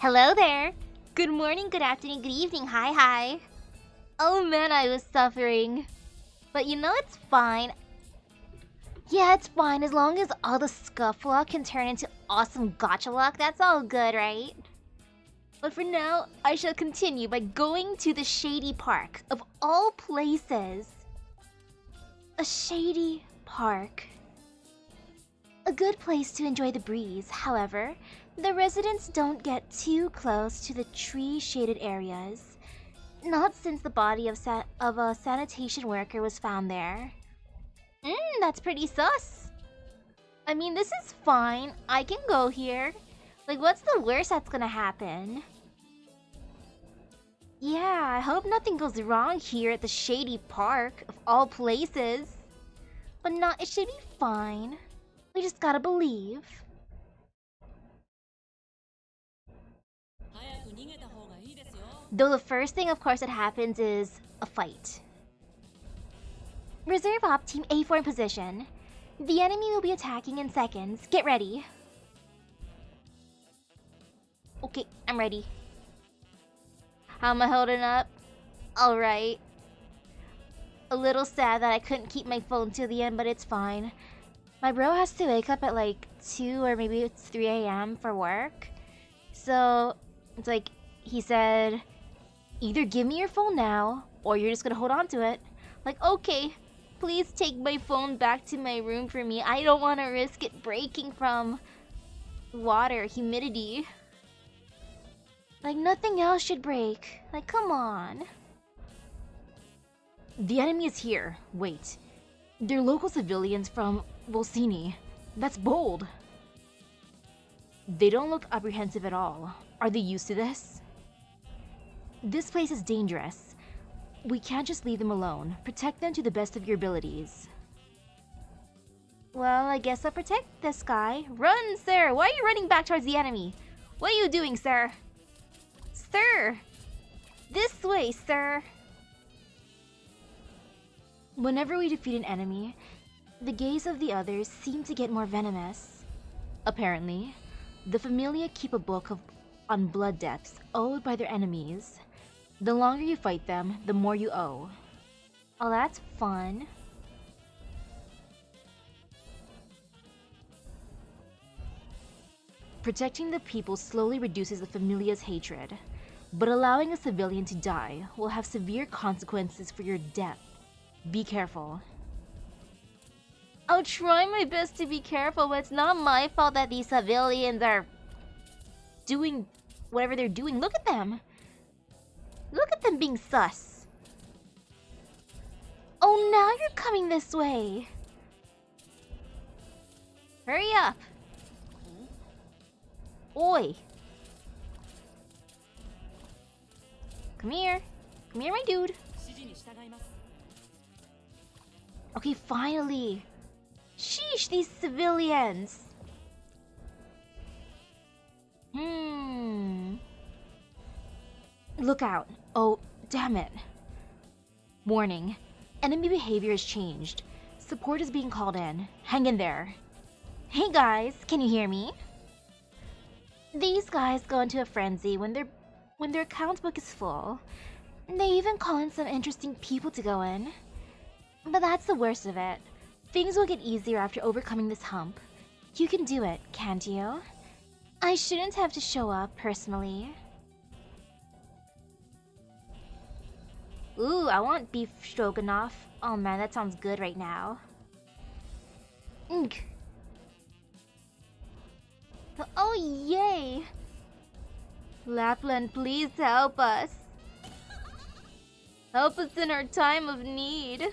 Hello there! Good morning, good afternoon, good evening, hi. Oh man, I was suffering. But you know it's fine. Yeah, it's fine as long as all the scuffle can turn into awesome gotcha luck, that's all good, right? But for now, I shall continue by going to the Shady Park, of all places. A shady park. A good place to enjoy the breeze, however, the residents don't get too close to the tree-shaded areas. Not since the body of a sanitation worker was found there. That's pretty sus. I mean, this is fine. I can go here. Like, what's the worst that's gonna happen? Yeah, I hope nothing goes wrong here at the Shady Park, of all places. But it should be fine. We just gotta believe. Though the first thing, of course, that happens is a fight. Reserve Op Team A4 in position. The enemy will be attacking in seconds. Get ready. Okay, I'm ready. How am I holding up? Alright. A little sad that I couldn't keep my phone till the end, but it's fine. My bro has to wake up at like 2 or maybe it's 3 a.m. for work. So, it's like, he said, either give me your phone now, or you're just gonna hold on to it. Like, okay, please take my phone back to my room for me. I don't want to risk it breaking from water, humidity. Like, nothing else should break. Like, come on. The enemy is here. Wait. They're local civilians from Volsini. That's bold. They don't look apprehensive at all. Are they used to this? This place is dangerous. We can't just leave them alone. Protect them to the best of your abilities. Well, I guess I'll protect this guy. Run, sir! Why are you running back towards the enemy? What are you doing, sir? Sir! This way, sir! Whenever we defeat an enemy, the gaze of the others seem to get more venomous. Apparently, the Familia keep a book on blood debts owed by their enemies. The longer you fight them, the more you owe. Oh, that's fun. Protecting the people slowly reduces the Familia's hatred, but allowing a civilian to die will have severe consequences for your death. Be careful. I'll try my best to be careful, but it's not my fault that these civilians are doing whatever they're doing. Look at them! Look at them being sus. Oh, now you're coming this way. Hurry up. Oi. Come here. Come here, my dude. Okay, finally. Sheesh, these civilians. Look out. Oh, damn it. Warning. Enemy behavior has changed. Support is being called in. Hang in there. Hey guys, can you hear me? These guys go into a frenzy when their account book is full. They even call in some interesting people to go in. But that's the worst of it. Things will get easier after overcoming this hump. You can do it, can't you? I shouldn't have to show up, personally. Ooh, I want beef stroganoff. Oh man, that sounds good right now. Oh yay! Lapland, please help us. Help us in our time of need.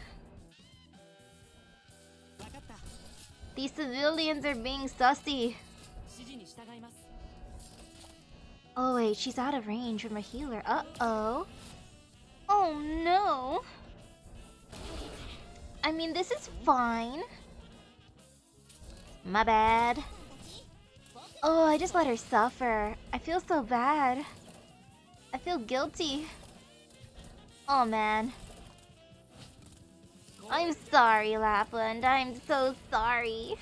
These civilians are being sussy. Oh wait, she's out of range from a healer. Uh-oh. Oh no. I mean, this is fine. My bad. Oh, I just let her suffer. I feel so bad. I feel guilty. Oh man. I'm sorry, Lapland. I'm so sorry.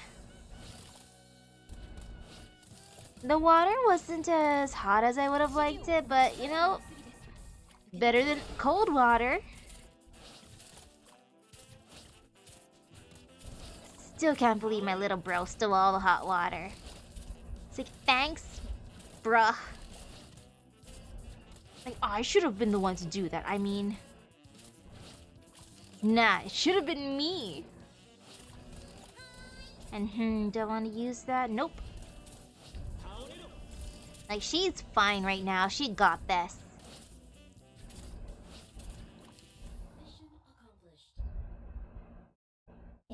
The water wasn't as hot as I would have liked it, but you know, better than cold water. Still can't believe my little bro stole all the hot water. It's like, thanks, bruh. Like, I should have been the one to do that. I mean, nah, it should have been me. And do I want to use that? Nope. Like, she's fine right now. She got this.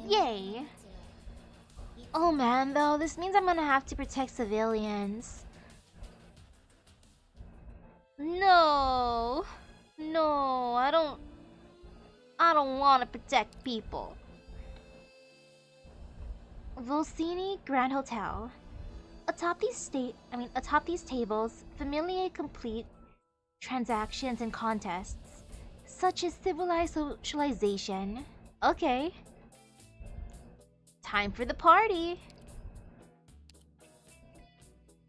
Yay. Oh man, though, this means I'm gonna have to protect civilians. No. No, I don't want to protect people. Volsini Grand Hotel. Atop these tables, familiar complete transactions and contests, such as civilized socialization. Okay. Time for the party.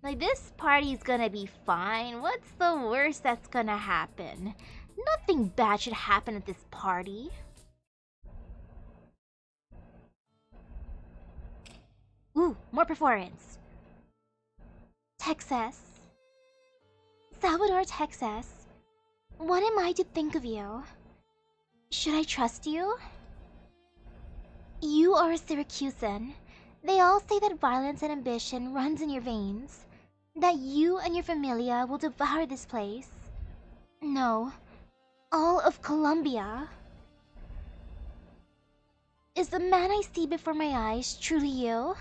Like, this party's gonna be fine. What's the worst that's gonna happen? Nothing bad should happen at this party. Ooh, more performance. Texas. Salvador, Texas. What am I to think of you? Should I trust you? You are a Syracusan. They all say that violence and ambition runs in your veins. That you and your familia will devour this place. No, all of Colombia. Is the man I see before my eyes truly you?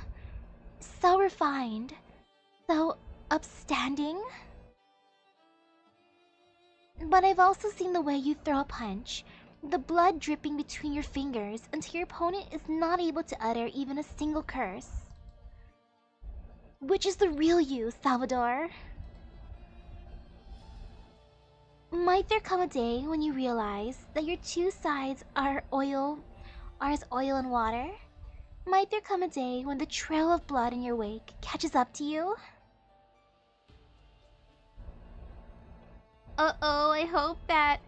So refined, so upstanding? But I've also seen the way you throw a punch, the blood dripping between your fingers until your opponent is not able to utter even a single curse. Which is the real you, Salvador? Might there come a day when you realize that your two sides are as oil and water? Might there come a day when the trail of blood in your wake catches up to you? Uh-oh, I hope that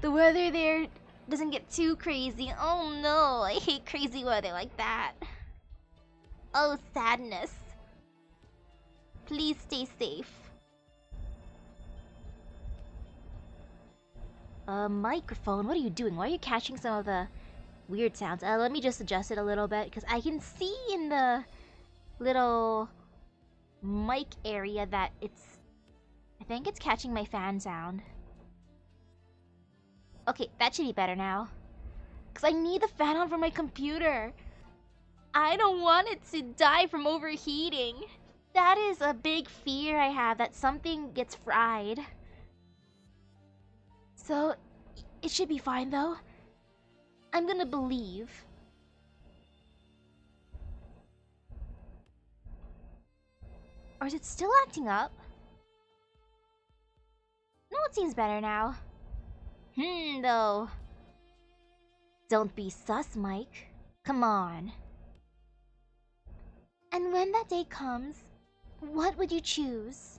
the weather there doesn't get too crazy. Oh no, I hate crazy weather like that. Oh, sadness. Please stay safe. Microphone, what are you doing? Why are you catching some of the weird sounds? Let me just adjust it a little bit, because I can see in the little mic area that I think it's catching my fan sound. Okay, that should be better now. Because I need the fan on for my computer. I don't want it to die from overheating. That is a big fear I have, that something gets fried. So, it should be fine though. I'm gonna believe. Or is it still acting up? No, it seems better now. Though. Don't be sus, Mike. Come on. And when that day comes, what would you choose?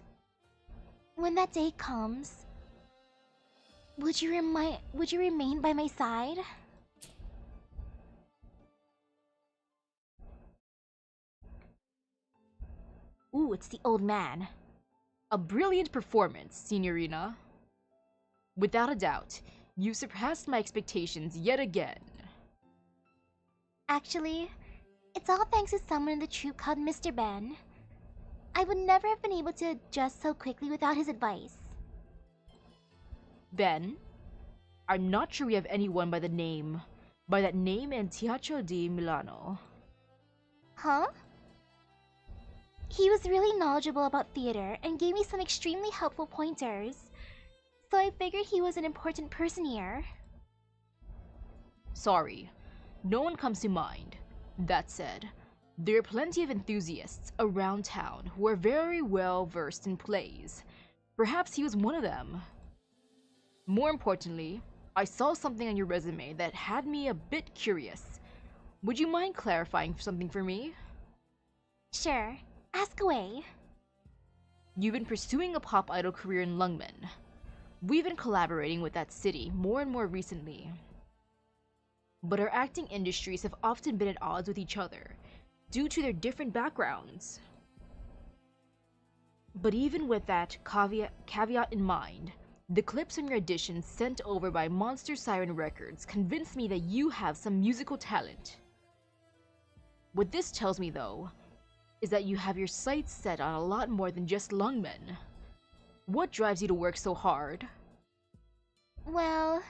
When that day comes, would you remain by my side? Ooh, it's the old man. A brilliant performance, Signorina. Without a doubt, you surpassed my expectations yet again. Actually, it's all thanks to someone in the troupe called Mr. Ben. I would never have been able to adjust so quickly without his advice. Ben? I'm not sure we have anyone by that name in Teatro di Milano. Huh? He was really knowledgeable about theater and gave me some extremely helpful pointers. So I figured he was an important person here. Sorry, no one comes to mind. That said, there are plenty of enthusiasts around town who are very well versed in plays. Perhaps he was one of them. More importantly, I saw something on your resume that had me a bit curious. Would you mind clarifying something for me? Sure, ask away. You've been pursuing a pop idol career in Lungmen. We've been collaborating with that city more and more recently. But our acting industries have often been at odds with each other due to their different backgrounds. But even with that caveat in mind, the clips from your auditions sent over by Monster Siren Records convinced me that you have some musical talent. What this tells me, though, is that you have your sights set on a lot more than just Lungmen. What drives you to work so hard? Well,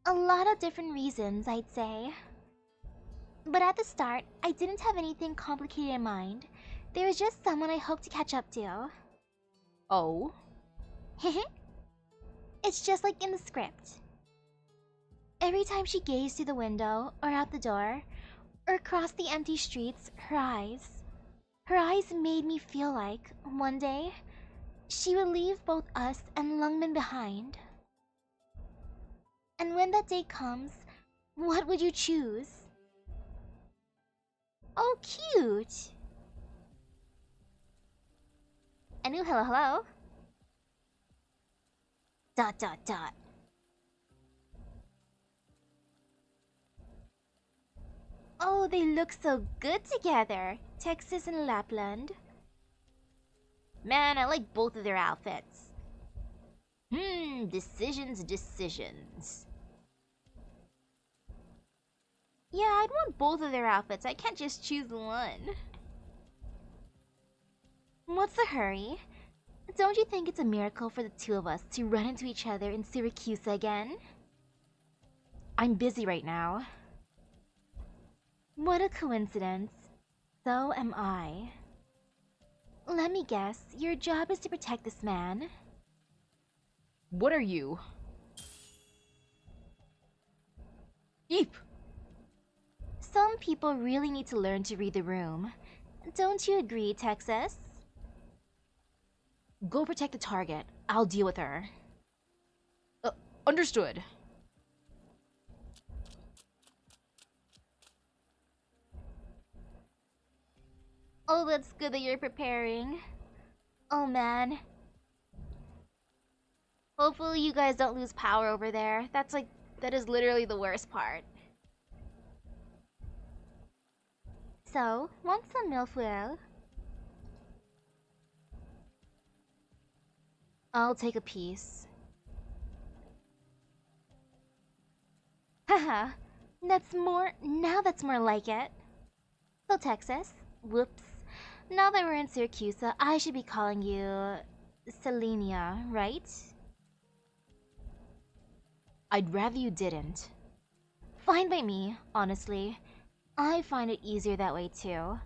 a lot of different reasons, I'd say. But at the start, I didn't have anything complicated in mind. There was just someone I hoped to catch up to. Oh? It's just like in the script. Every time she gazed through the window, or out the door, or across the empty streets, her eyes made me feel like, one day, she would leave both us and Lungmen behind. And when that day comes, what would you choose? Oh, cute! Anu, hello, hello. ... Oh, they look so good together, Texas and Lapland. Man, I like both of their outfits. Decisions. Yeah, I'd want both of their outfits. I can't just choose one. What's the hurry? Don't you think it's a miracle for the two of us to run into each other in Syracuse again? I'm busy right now. What a coincidence. So am I. Let me guess, your job is to protect this man? What are you? Eep! Some people really need to learn to read the room. Don't you agree, Texas? Go protect the target. I'll deal with her. Understood. Oh, that's good that you're preparing. Oh man. Hopefully you guys don't lose power over there. That is literally the worst part. So, want some milfoil? I'll take a piece. Haha, that's more like it. So Texas, whoops. Now that we're in Syracuse, I should be calling you Selenia, right? I'd rather you didn't. Fine by me, honestly. I find it easier that way too.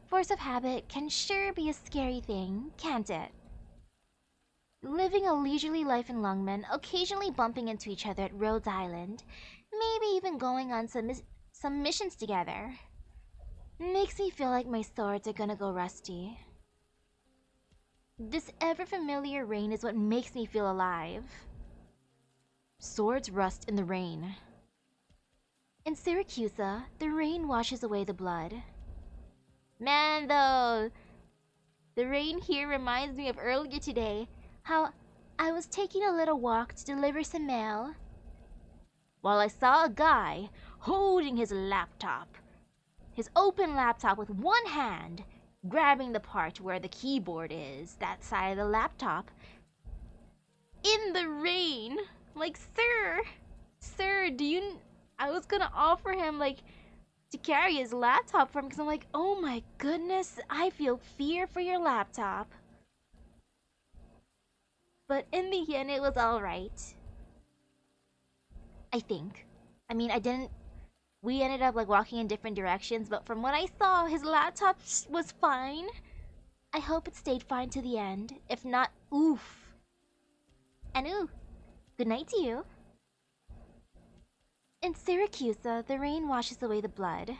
Force of habit can sure be a scary thing, can't it? Living a leisurely life in Lungmen, occasionally bumping into each other at Rhodes Island, maybe even going on some missions together. Makes me feel like my swords are gonna go rusty. This ever-familiar rain is what makes me feel alive. Swords rust in the rain. In Syracuse, the rain washes away the blood. Man, though, the rain here reminds me of earlier today, how I was taking a little walk to deliver some mail, while I saw a guy holding his laptop. His open laptop with one hand, grabbing the part where the keyboard is, that side of the laptop, in the rain. Like, sir, I was gonna offer him, like, to carry his laptop for him, because I'm like, oh my goodness, I feel fear for your laptop. But in the end, it was alright. I think. I mean, we ended up, like, walking in different directions, but from what I saw, his laptop was fine. I hope it stayed fine to the end. If not, oof. And ooh, good night to you. In Syracuse, the rain washes away the blood.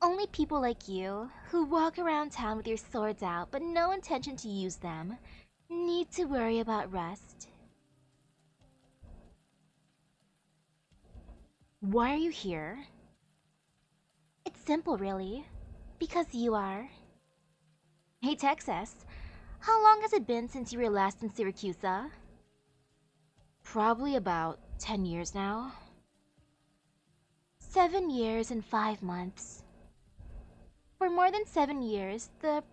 Only people like you, who walk around town with your swords out but no intention to use them, need to worry about rust. Why are you here? It's simple, really. Because you are. Hey, Texas. How long has it been since you were last in Syracuse? Probably about 10 years now. 7 years and 5 months. For more than 7 years, the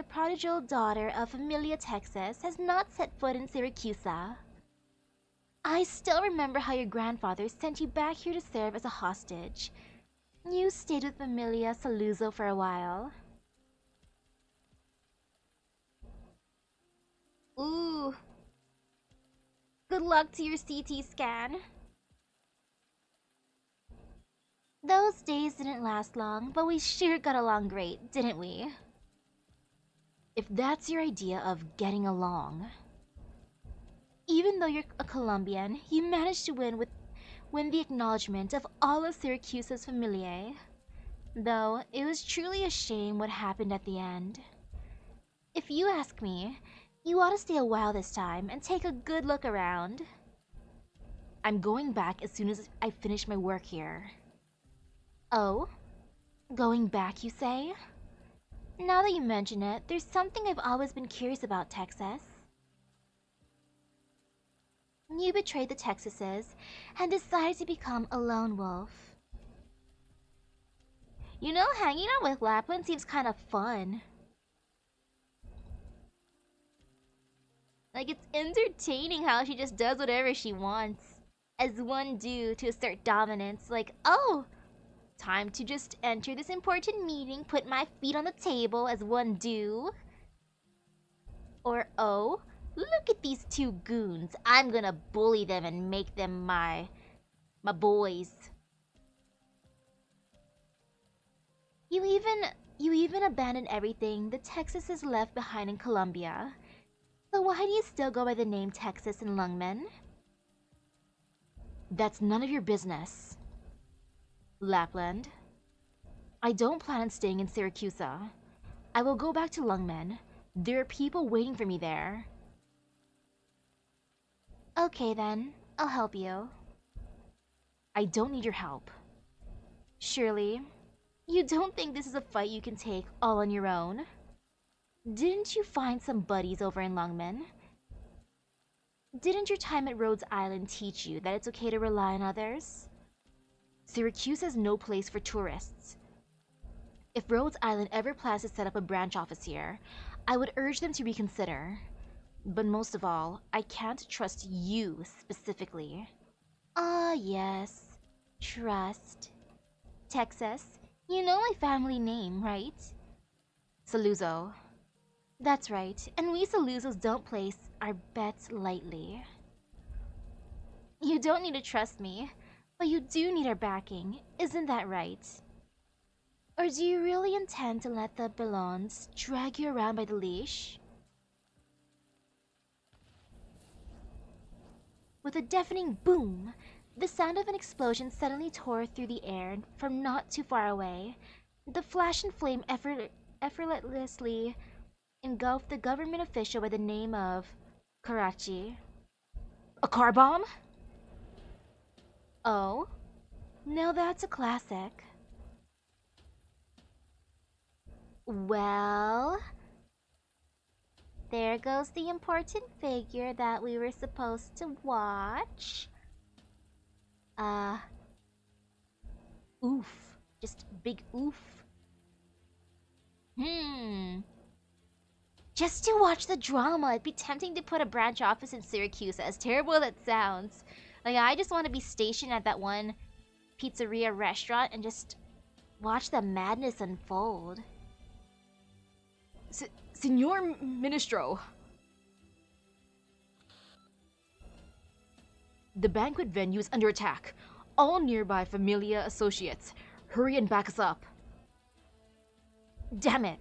prodigal daughter of Amelia, Texas, has not set foot in Syracuse. I still remember how your grandfather sent you back here to serve as a hostage. You stayed with Amelia Saluzzo for a while. Ooh. Good luck to your CT scan. Those days didn't last long, but we sure got along great, didn't we? If that's your idea of getting along. Even though you're a Colombian, you managed to win the acknowledgement of all of Syracuse's familiae. Though, it was truly a shame what happened at the end. If you ask me, you ought to stay a while this time and take a good look around. I'm going back as soon as I finish my work here. Oh? Going back, you say? Now that you mention it, there's something I've always been curious about, Texas. You betrayed the Texases and decided to become a lone wolf. You know, hanging out with Lapland seems kind of fun. Like, it's entertaining how she just does whatever she wants. As one do to assert dominance, like, oh! Time to just enter this important meeting, put my feet on the table as one do. Or, oh, look at these two goons. I'm gonna bully them and make them my boys. You even abandoned everything the Texas has left behind in Colombia. So why do you still go by the name Texas in Lungmen? That's none of your business. Lapland. I don't plan on staying in Syracuse. I will go back to Lungmen. There are people waiting for me there. Okay then, I'll help you. I don't need your help. Surely, you don't think this is a fight you can take all on your own? Didn't you find some buddies over in Lungmen? Didn't your time at Rhodes Island teach you that it's okay to rely on others? Syracuse has no place for tourists. If Rhodes Island ever plans to set up a branch office here, I would urge them to reconsider. But most of all, I can't trust you specifically. Ah, yes. Trust. Texas, you know my family name, right? Saluzzo. That's right, and we Saluzzos don't place our bets lightly. You don't need to trust me, but you do need our backing, isn't that right? Or do you really intend to let the Belons drag you around by the leash? With a deafening boom, the sound of an explosion suddenly tore through the air from not too far away. The flash and flame effortlessly engulfed the government official by the name of Karachi. A car bomb? Oh? Now that's a classic. Well, there goes the important figure that we were supposed to watch. Oof. Just big oof. Just to watch the drama, it'd be tempting to put a branch office in Syracuse, as terrible as that sounds. Like, I just want to be stationed at that one pizzeria restaurant and just watch the madness unfold. Signor Ministro. The banquet venue is under attack. All nearby Familia associates, hurry and back us up. Damn it.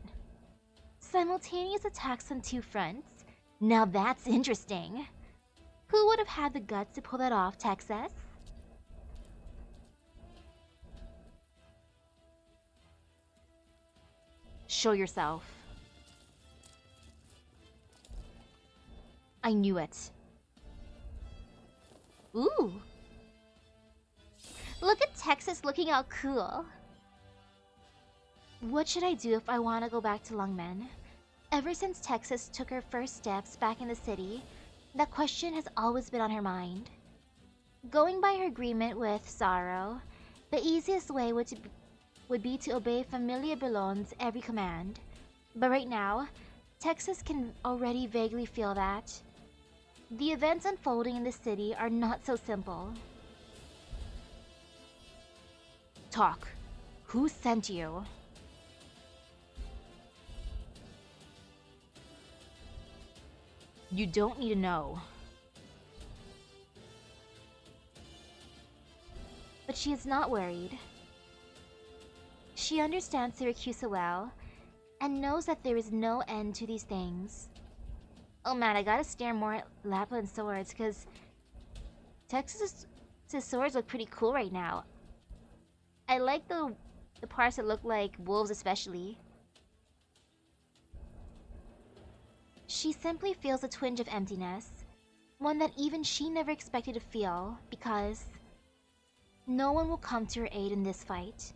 Simultaneous attacks on two fronts? Now that's interesting. Who would have had the guts to pull that off, Texas? Show yourself. I knew it. Ooh. Look at Texas looking all cool. What should I do if I want to go back to Lungmen? Ever since Texas took her first steps back in the city, that question has always been on her mind. Going by her agreement with Sorrow, the easiest way would be to obey Familia Belon's every command. But right now, Texas can already vaguely feel that. The events unfolding in the city are not so simple. Talk. Who sent you? You don't need to know. But she is not worried. She understands Syracuse well, and knows that there is no end to these things. Oh man, I gotta stare more at Lapland's swords, because Texas's swords look pretty cool right now. I like the parts that look like wolves especially. She simply feels a twinge of emptiness, one that even she never expected to feel, because no one will come to her aid in this fight.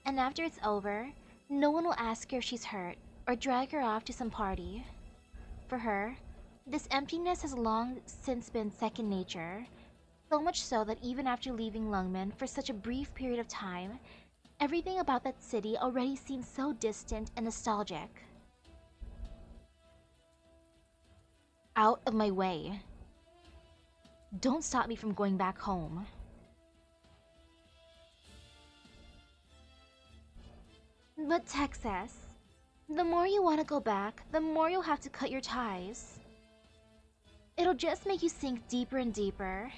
And after it's over, no one will ask her if she's hurt, or drag her off to some party. For her, this emptiness has long since been second nature, so much so that even after leaving Lungmen for such a brief period of time, everything about that city already seems so distant and nostalgic. Out of my way. Don't stop me from going back home. But Texas, the more you want to go back, the more you'll have to cut your ties. It'll just make you sink deeper and deeper.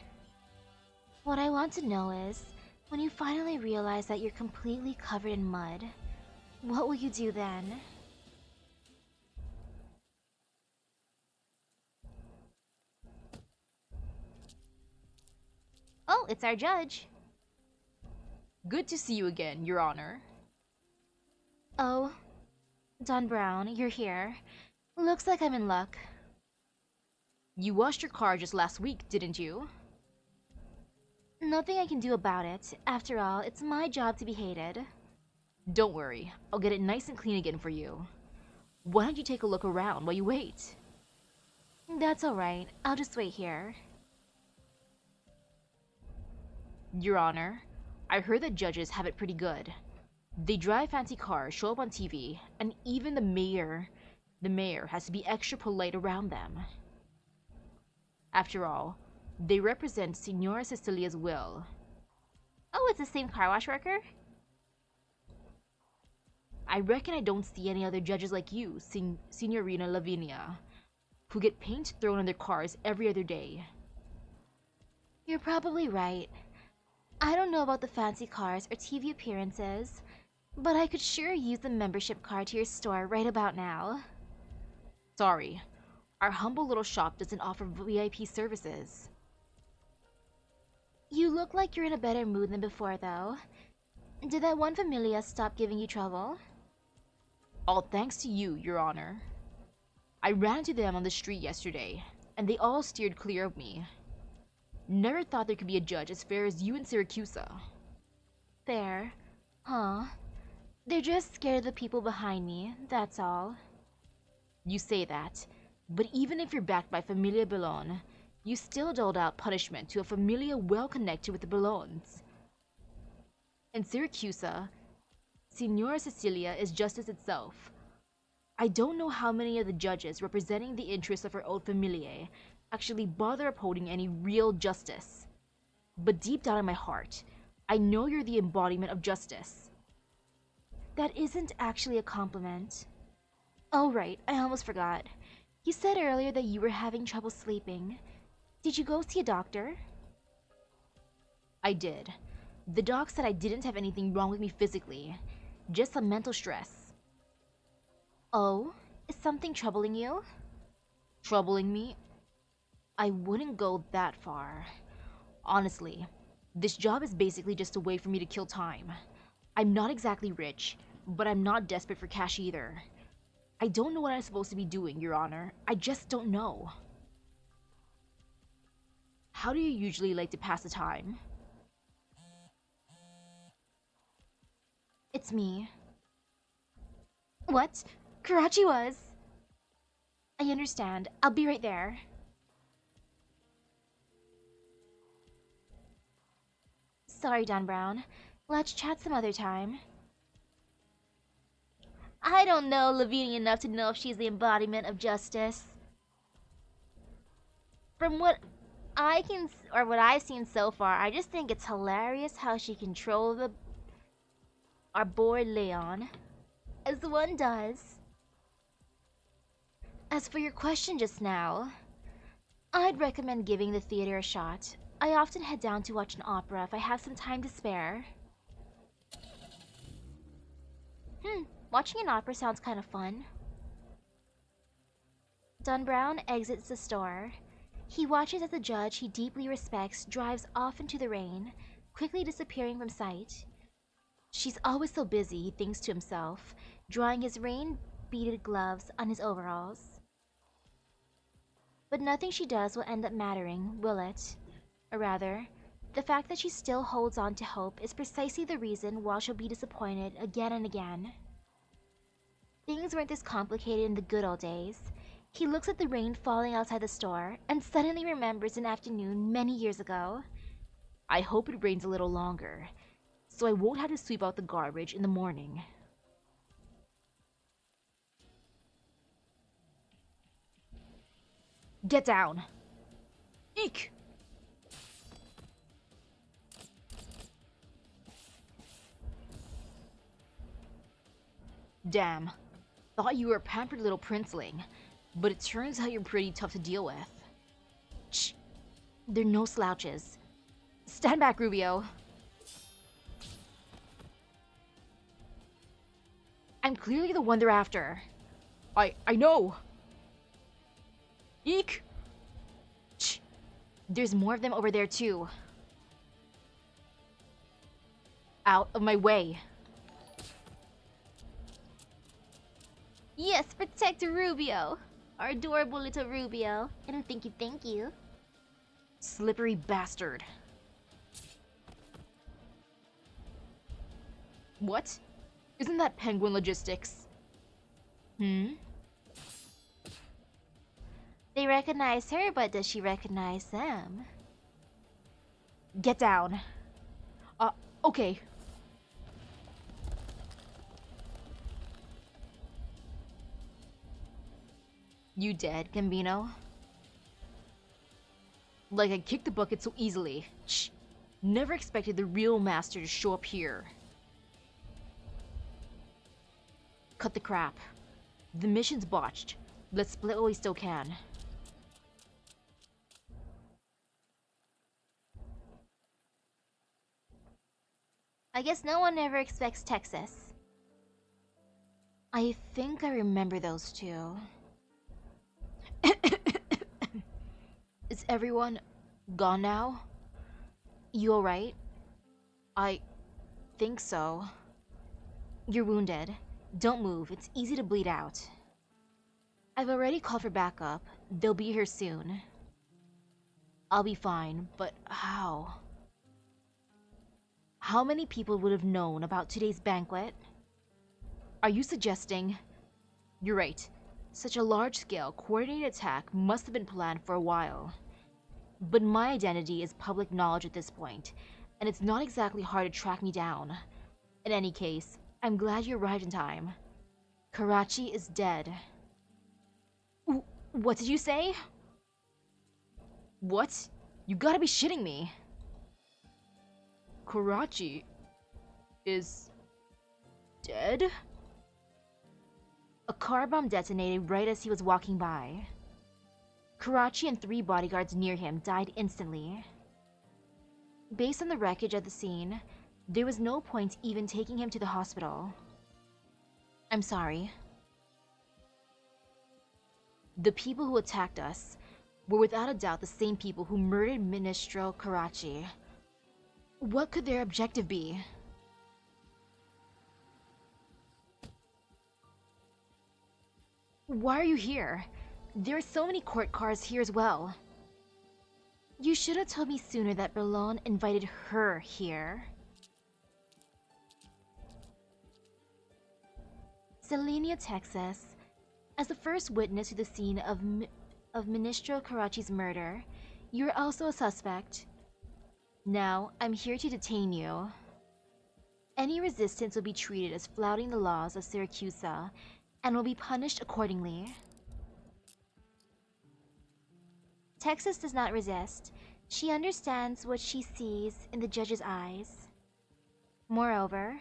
What I want to know is, when you finally realize that you're completely covered in mud, what will you do then? Oh, it's our judge. Good to see you again, Your Honor. Oh, Don Brown, you're here. Looks like I'm in luck. You washed your car just last week, didn't you? Nothing I can do about it. After all, it's my job to be hated. Don't worry, I'll get it nice and clean again for you. Why don't you take a look around while you wait? That's alright. I'll just wait here. Your Honor, I heard that judges have it pretty good. They drive fancy cars, show up on TV, and even the mayor has to be extra polite around them. After all, they represent Signora Cecilia's will. Oh, it's the same car wash worker? I reckon I don't see any other judges like you, Signorina Lavinia, who get paint thrown on their cars every other day. You're probably right. I don't know about the fancy cars or TV appearances, but I could sure use the membership card to your store right about now. Sorry, our humble little shop doesn't offer VIP services. You look like you're in a better mood than before, though. Did that one familia stop giving you trouble? All thanks to you, Your Honor. I ran into them on the street yesterday, and they all steered clear of me. Never thought there could be a judge as fair as you in Syracuse. Fair? Huh. They're just scared of the people behind me, that's all. You say that, but even if you're backed by Familia Belon, you still doled out punishment to a familia well connected with the Belons. In Syracuse, Signora Cecilia is justice itself. I don't know how many of the judges representing the interests of her old familiae actually bother upholding any real justice. But deep down in my heart, I know you're the embodiment of justice. That isn't actually a compliment. Oh right, I almost forgot. You said earlier that you were having trouble sleeping. Did you go see a doctor? I did. The doc said I didn't have anything wrong with me physically, just some mental stress. Oh? Is something troubling you? Troubling me? I wouldn't go that far. Honestly, this job is basically just a way for me to kill time. I'm not exactly rich, but I'm not desperate for cash either. I don't know what I'm supposed to be doing, Your Honor. I just don't know. How do you usually like to pass the time? It's me. What? Karachi was? I understand. I'll be right there. Sorry, Don Brown. Let's chat some other time. I don't know Lavinia enough to know if she's the embodiment of justice. From what what I've seen so far, I just think it's hilarious how she controls our boy Leon, as one does. As for your question just now, I'd recommend giving the theater a shot. I often head down to watch an opera if I have some time to spare. Watching an opera sounds kind of fun. Don Brown exits the store. He watches as the judge he deeply respects drives off into the rain, quickly disappearing from sight. She's always so busy, he thinks to himself, drawing his rain-beaded gloves on his overalls. But nothing she does will end up mattering, will it? Or rather, the fact that she still holds on to hope is precisely the reason why she'll be disappointed again and again. Things weren't this complicated in the good old days. He looks at the rain falling outside the store and suddenly remembers an afternoon many years ago. I hope it rains a little longer, so I won't have to sweep out the garbage in the morning. Get down! Eek! Damn. Thought you were a pampered little princeling, but it turns out you're pretty tough to deal with. Shh! They're no slouches. Stand back, Rubio. I'm clearly the one they're after. I know! Eek! Shh! There's more of them over there too. Out of my way. Yes, protect Rubio. Our adorable little Rubio. And thank you. Slippery bastard. What? Isn't that Penguin Logistics? They recognize her, but does she recognize them? Get down. Okay. You dead, Gambino? Like I kicked the bucket so easily. Shh. Never expected the real master to show up here. Cut the crap. The mission's botched. Let's split what we still can. I guess no one ever expects Texas. I think I remember those two. Is everyone gone now? You alright? I think so. You're wounded. Don't move, it's easy to bleed out. I've already called for backup. They'll be here soon. I'll be fine, but how? How many people would have known about today's banquet? Are you suggesting... You're right. Such a large-scale, coordinated attack must have been planned for a while. But my identity is public knowledge at this point, and it's not exactly hard to track me down. In any case, I'm glad you arrived in time. Karachi is dead. What did you say? What? You gotta be shitting me. Karachi is dead? A car bomb detonated right as he was walking by. Karachi and 3 bodyguards near him died instantly. Based on the wreckage at the scene, there was no point even taking him to the hospital. I'm sorry. The people who attacked us were without a doubt the same people who murdered Ministro Karachi. What could their objective be? Why are you here? There are so many court cars here as well. You should have told me sooner that Berlon invited her here. Selenia, Texas. As the first witness to the scene of Ministro Karachi's murder, you're also a suspect. Now, I'm here to detain you. Any resistance will be treated as flouting the laws of Syracuse and will be punished accordingly. Texas does not resist. She understands what she sees in the judge's eyes. Moreover,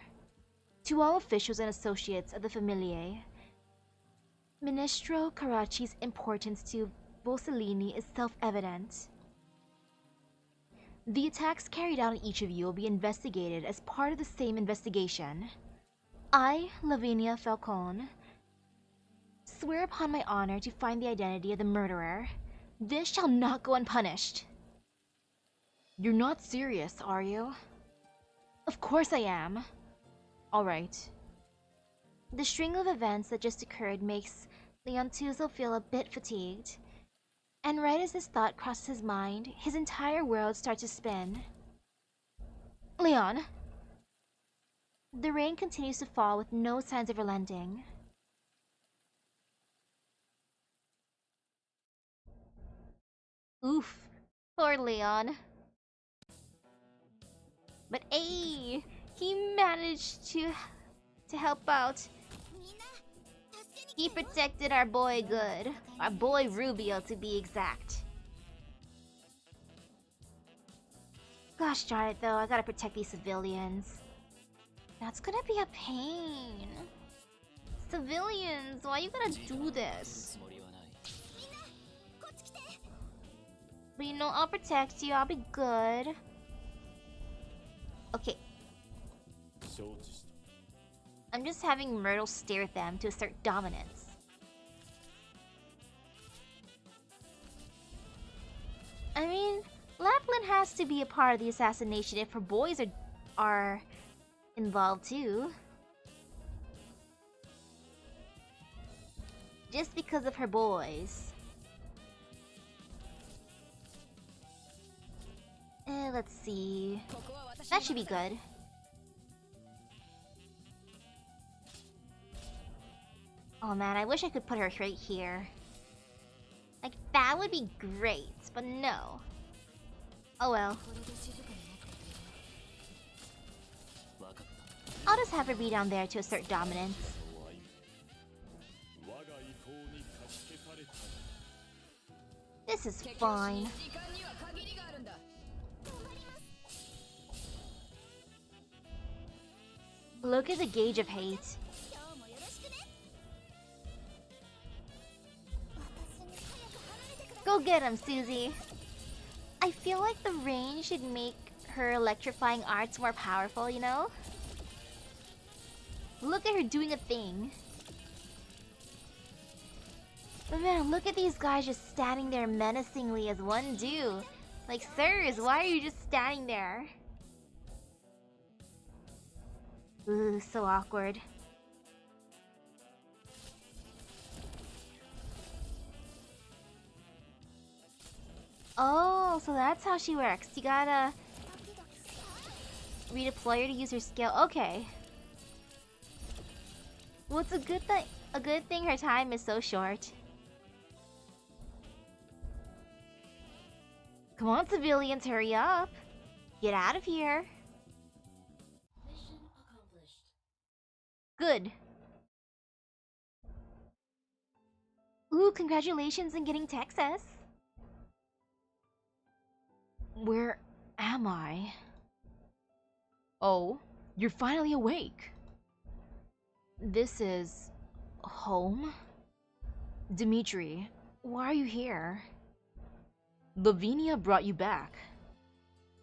to all officials and associates of the Familie, Ministro Karachi's importance to Borsellini is self-evident. The attacks carried out on each of you will be investigated as part of the same investigation. I, Lavinia Falcone, swear upon my honor to find the identity of the murderer. This shall not go unpunished. You're not serious, are you? Of course I am. Alright. The string of events that just occurred makes Leontuso feel a bit fatigued. And right as this thought crosses his mind, his entire world starts to spin. Leon! The rain continues to fall with no signs of relenting. Oof. Poor Leon. But hey, he managed to help out. He protected our boy good. Our boy Rubio, to be exact. Gosh darn it though, I gotta protect these civilians. That's gonna be a pain. Civilians, why you gotta do this? But you know, I'll protect you, I'll be good. Okay. I'm just having Myrtle stare at them to assert dominance. I mean, Lapland has to be a part of the assassination if her boys are involved too. Just because of her boys. Let's see. That should be good. Oh man, I wish I could put her right here. Like, that would be great, but no. Oh well. I'll just have her be down there to assert dominance. This is fine. Look at the gauge of hate. Go get him, Susie. I feel like the rain should make her electrifying arts more powerful, you know? Look at her doing a thing. But man, look at these guys just standing there menacingly as one do. Like, sirs, why are you just standing there? Ooh, so awkward. Oh, so that's how she works. You gotta redeploy her to use her skill. Okay. Well, it's a good thing her time is so short. Come on, civilians, hurry up. Get out of here. Mission accomplished. Good. Ooh, congratulations on getting Texas. Where am I? Oh, you're finally awake. This is... home? Dimitri, why are you here? Lavinia brought you back.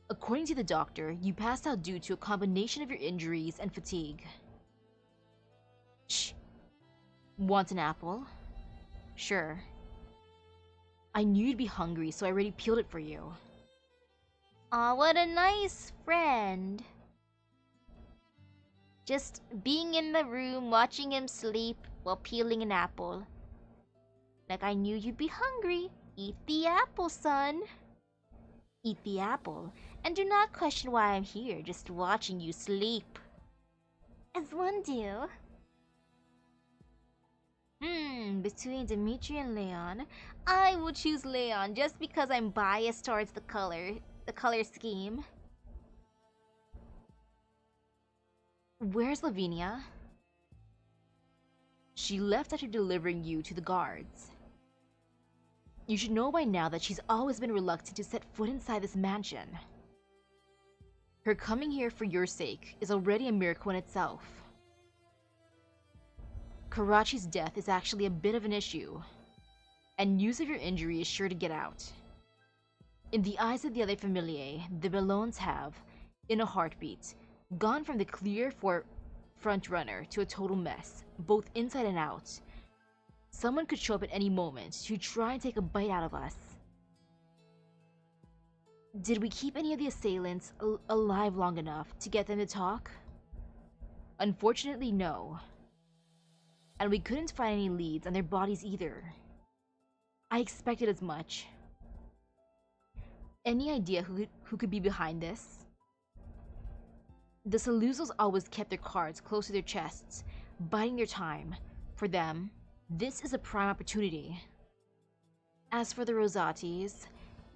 According to the doctor, you passed out due to a combination of your injuries and fatigue. Shh. Want an apple? Sure. I knew you'd be hungry, so I already peeled it for you. Aw, what a nice friend. Just being in the room, watching him sleep while peeling an apple. Like I knew you'd be hungry. Eat the apple, son. Eat the apple, and do not question why I'm here, just watching you sleep. As one do. between Dimitri and Leon, I would choose Leon just because I'm biased towards the color scheme. Where's Lavinia? She left after delivering you to the guards. You should know by now that she's always been reluctant to set foot inside this mansion. Her coming here for your sake is already a miracle in itself. Karachi's death is actually a bit of an issue, and news of your injury is sure to get out. In the eyes of the other familiae, the Belones have, in a heartbeat, gone from the clear front runner to a total mess, both inside and out. Someone could show up at any moment to try and take a bite out of us. Did we keep any of the assailants alive long enough to get them to talk? Unfortunately, no. And we couldn't find any leads on their bodies either. I expected as much. Any idea who could be behind this? The Saluzos always kept their cards close to their chests, biding their time. For them, this is a prime opportunity. As for the Rosatis,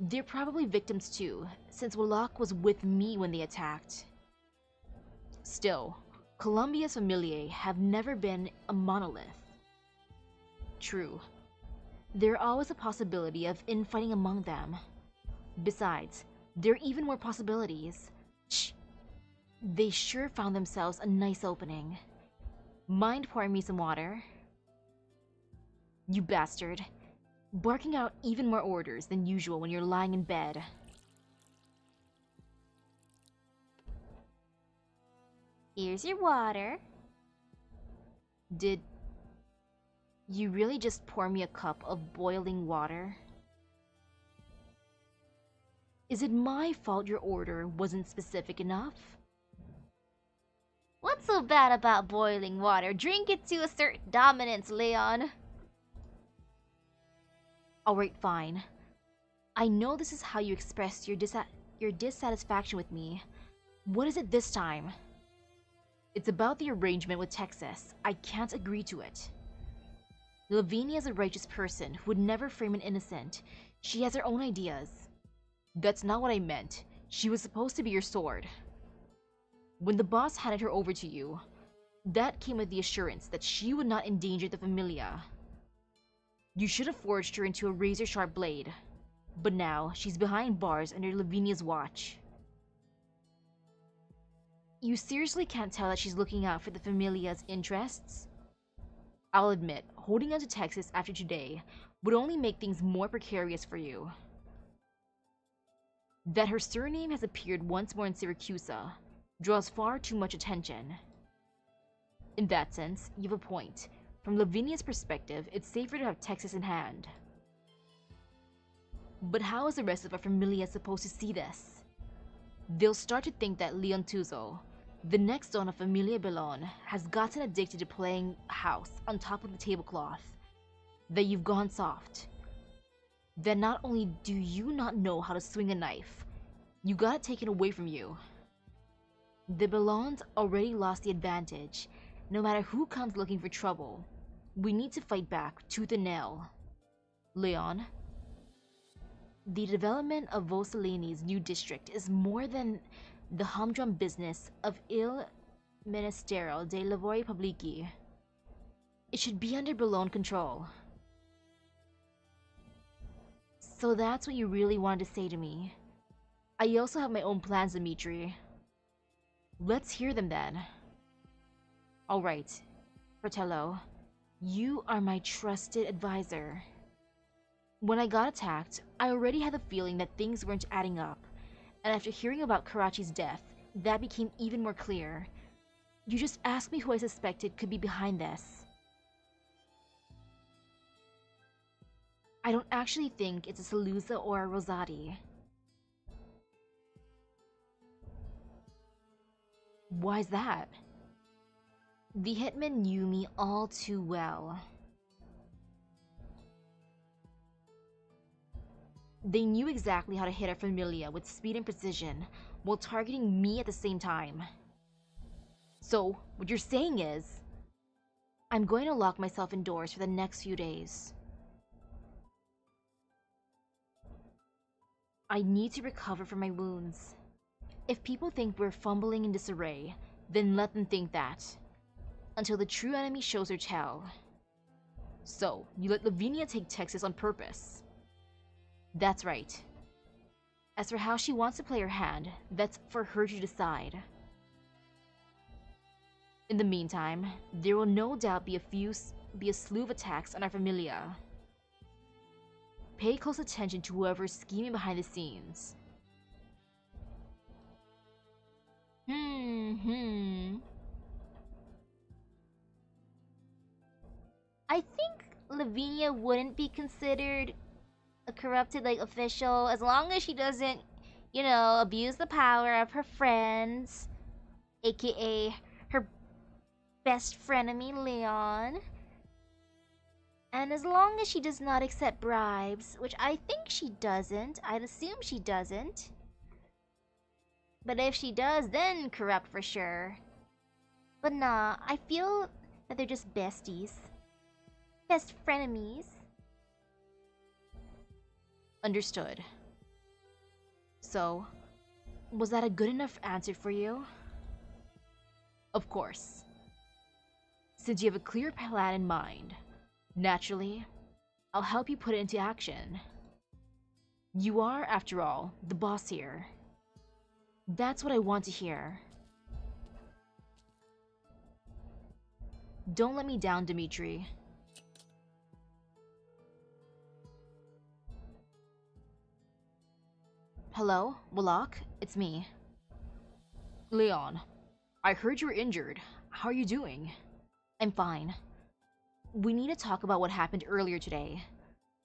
they're probably victims too, since Wallach was with me when they attacked. Still, Columbia's familiae have never been a monolith. True, there's always a possibility of infighting among them. Besides, there are even more possibilities. Shh! They sure found themselves a nice opening. Mind pouring me some water? You bastard. Barking out even more orders than usual when you're lying in bed. Here's your water. Did you really just pour me a cup of boiling water? Is it my fault your order wasn't specific enough? What's so bad about boiling water? Drink it to assert dominance, Leon. Alright, fine. I know this is how you expressed your dissatisfaction with me. What is it this time? It's about the arrangement with Texas. I can't agree to it. Lavinia is a righteous person who would never frame an innocent. She has her own ideas. That's not what I meant. She was supposed to be your sword. When the boss handed her over to you, that came with the assurance that she would not endanger the Familia. You should have forged her into a razor-sharp blade. But now, she's behind bars under Lavinia's watch. You seriously can't tell that she's looking out for the Familia's interests? I'll admit, holding on to Texas after today would only make things more precarious for you. That her surname has appeared once more in Syracusa draws far too much attention. In that sense, you have a point. From Lavinia's perspective, it's safer to have Texas in hand. But how is the rest of our familia supposed to see this? They'll start to think that Leon Tuzo, the next son of Familia Belon, has gotten addicted to playing house on top of the tablecloth. That you've gone soft. That not only do you not know how to swing a knife, you got it taken away from you. The Belons already lost the advantage. No matter who comes looking for trouble, we need to fight back tooth and nail. Leon, the development of Vosalini's new district is more than the humdrum business of Il Ministero dei Lavori Pubblici. It should be under Belon control. So that's what you really wanted to say to me. I also have my own plans, Dimitri. Let's hear them then. Alright, Fratello, you are my trusted advisor. When I got attacked, I already had the feeling that things weren't adding up, and after hearing about Karachi's death, that became even more clear. You just asked me who I suspected could be behind this. I don't actually think it's a Saluza or a Rosati. Why's that? The hitmen knew me all too well. They knew exactly how to hit our familia with speed and precision, while targeting me at the same time. So, what you're saying is, I'm going to lock myself indoors for the next few days. I need to recover from my wounds. If people think we're fumbling in disarray, then let them think that. Until the true enemy shows her tail. So, you let Lavinia take Texas on purpose. That's right. As for how she wants to play her hand, that's for her to decide. In the meantime, there will no doubt be a slew of attacks on our familia. Pay close attention to whoever's scheming behind the scenes. I think Lavinia wouldn't be considered a corrupted official as long as she doesn't, abuse the power of her friends, aka her best frenemy Leon. And as long as she does not accept bribes, which I think she doesn't, I'd assume she doesn't. But if she does, then corrupt for sure. But nah, I feel that they're just besties. Best frenemies. Understood. So, was that a good enough answer for you? Of course. Since you have a clear plan in mind, naturally, I'll help you put it into action. You are, after all, the boss here. That's what I want to hear. Don't let me down, Dimitri. Hello, Wallach? It's me. Leon, I heard you were injured. How are you doing? I'm fine. We need to talk about what happened earlier today.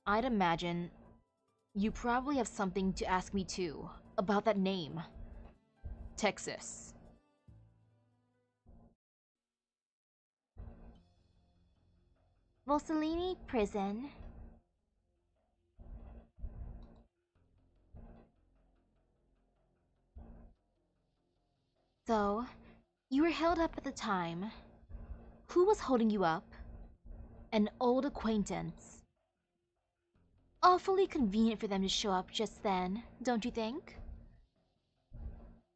I'd imagine you probably have something to ask me too, about that name. Texas. Volsalini Prison. So, you were held up at the time. Who was holding you up? An old acquaintance. Awfully convenient for them to show up just then, don't you think?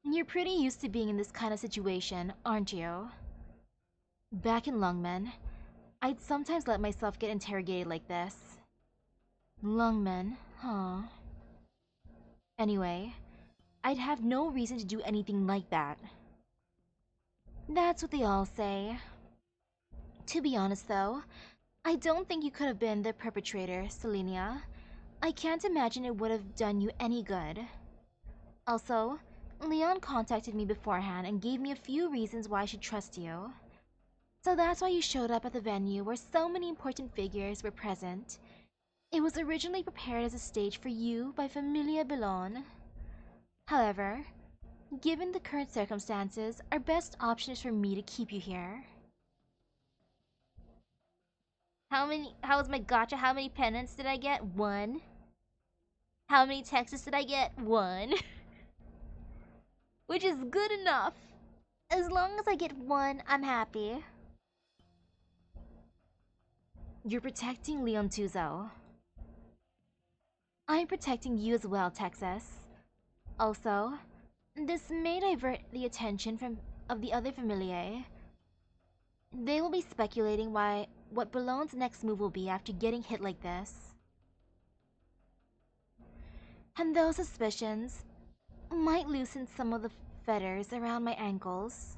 You're pretty used to being in this kind of situation, aren't you? Back in Lungmen, I'd sometimes let myself get interrogated like this. Lungmen, huh? Anyway, I'd have no reason to do anything like that. That's what they all say. To be honest though, I don't think you could have been the perpetrator, Selenia. I can't imagine it would have done you any good. Also, Leon contacted me beforehand and gave me a few reasons why I should trust you. So that's why you showed up at the venue where so many important figures were present. It was originally prepared as a stage for you by Familia Bellon. However, given the current circumstances, our best option is for me to keep you here. How was my gotcha? How many penance did I get? 1. How many Texas did I get? 1. Which is good enough. As long as I get 1, I'm happy. You're protecting Leon Tuzo. I'm protecting you as well, Texas. Also, this may divert the attention of the other familiae. They will be speculating what Bellon's next move will be after getting hit like this. And those suspicions might loosen some of the fetters around my ankles.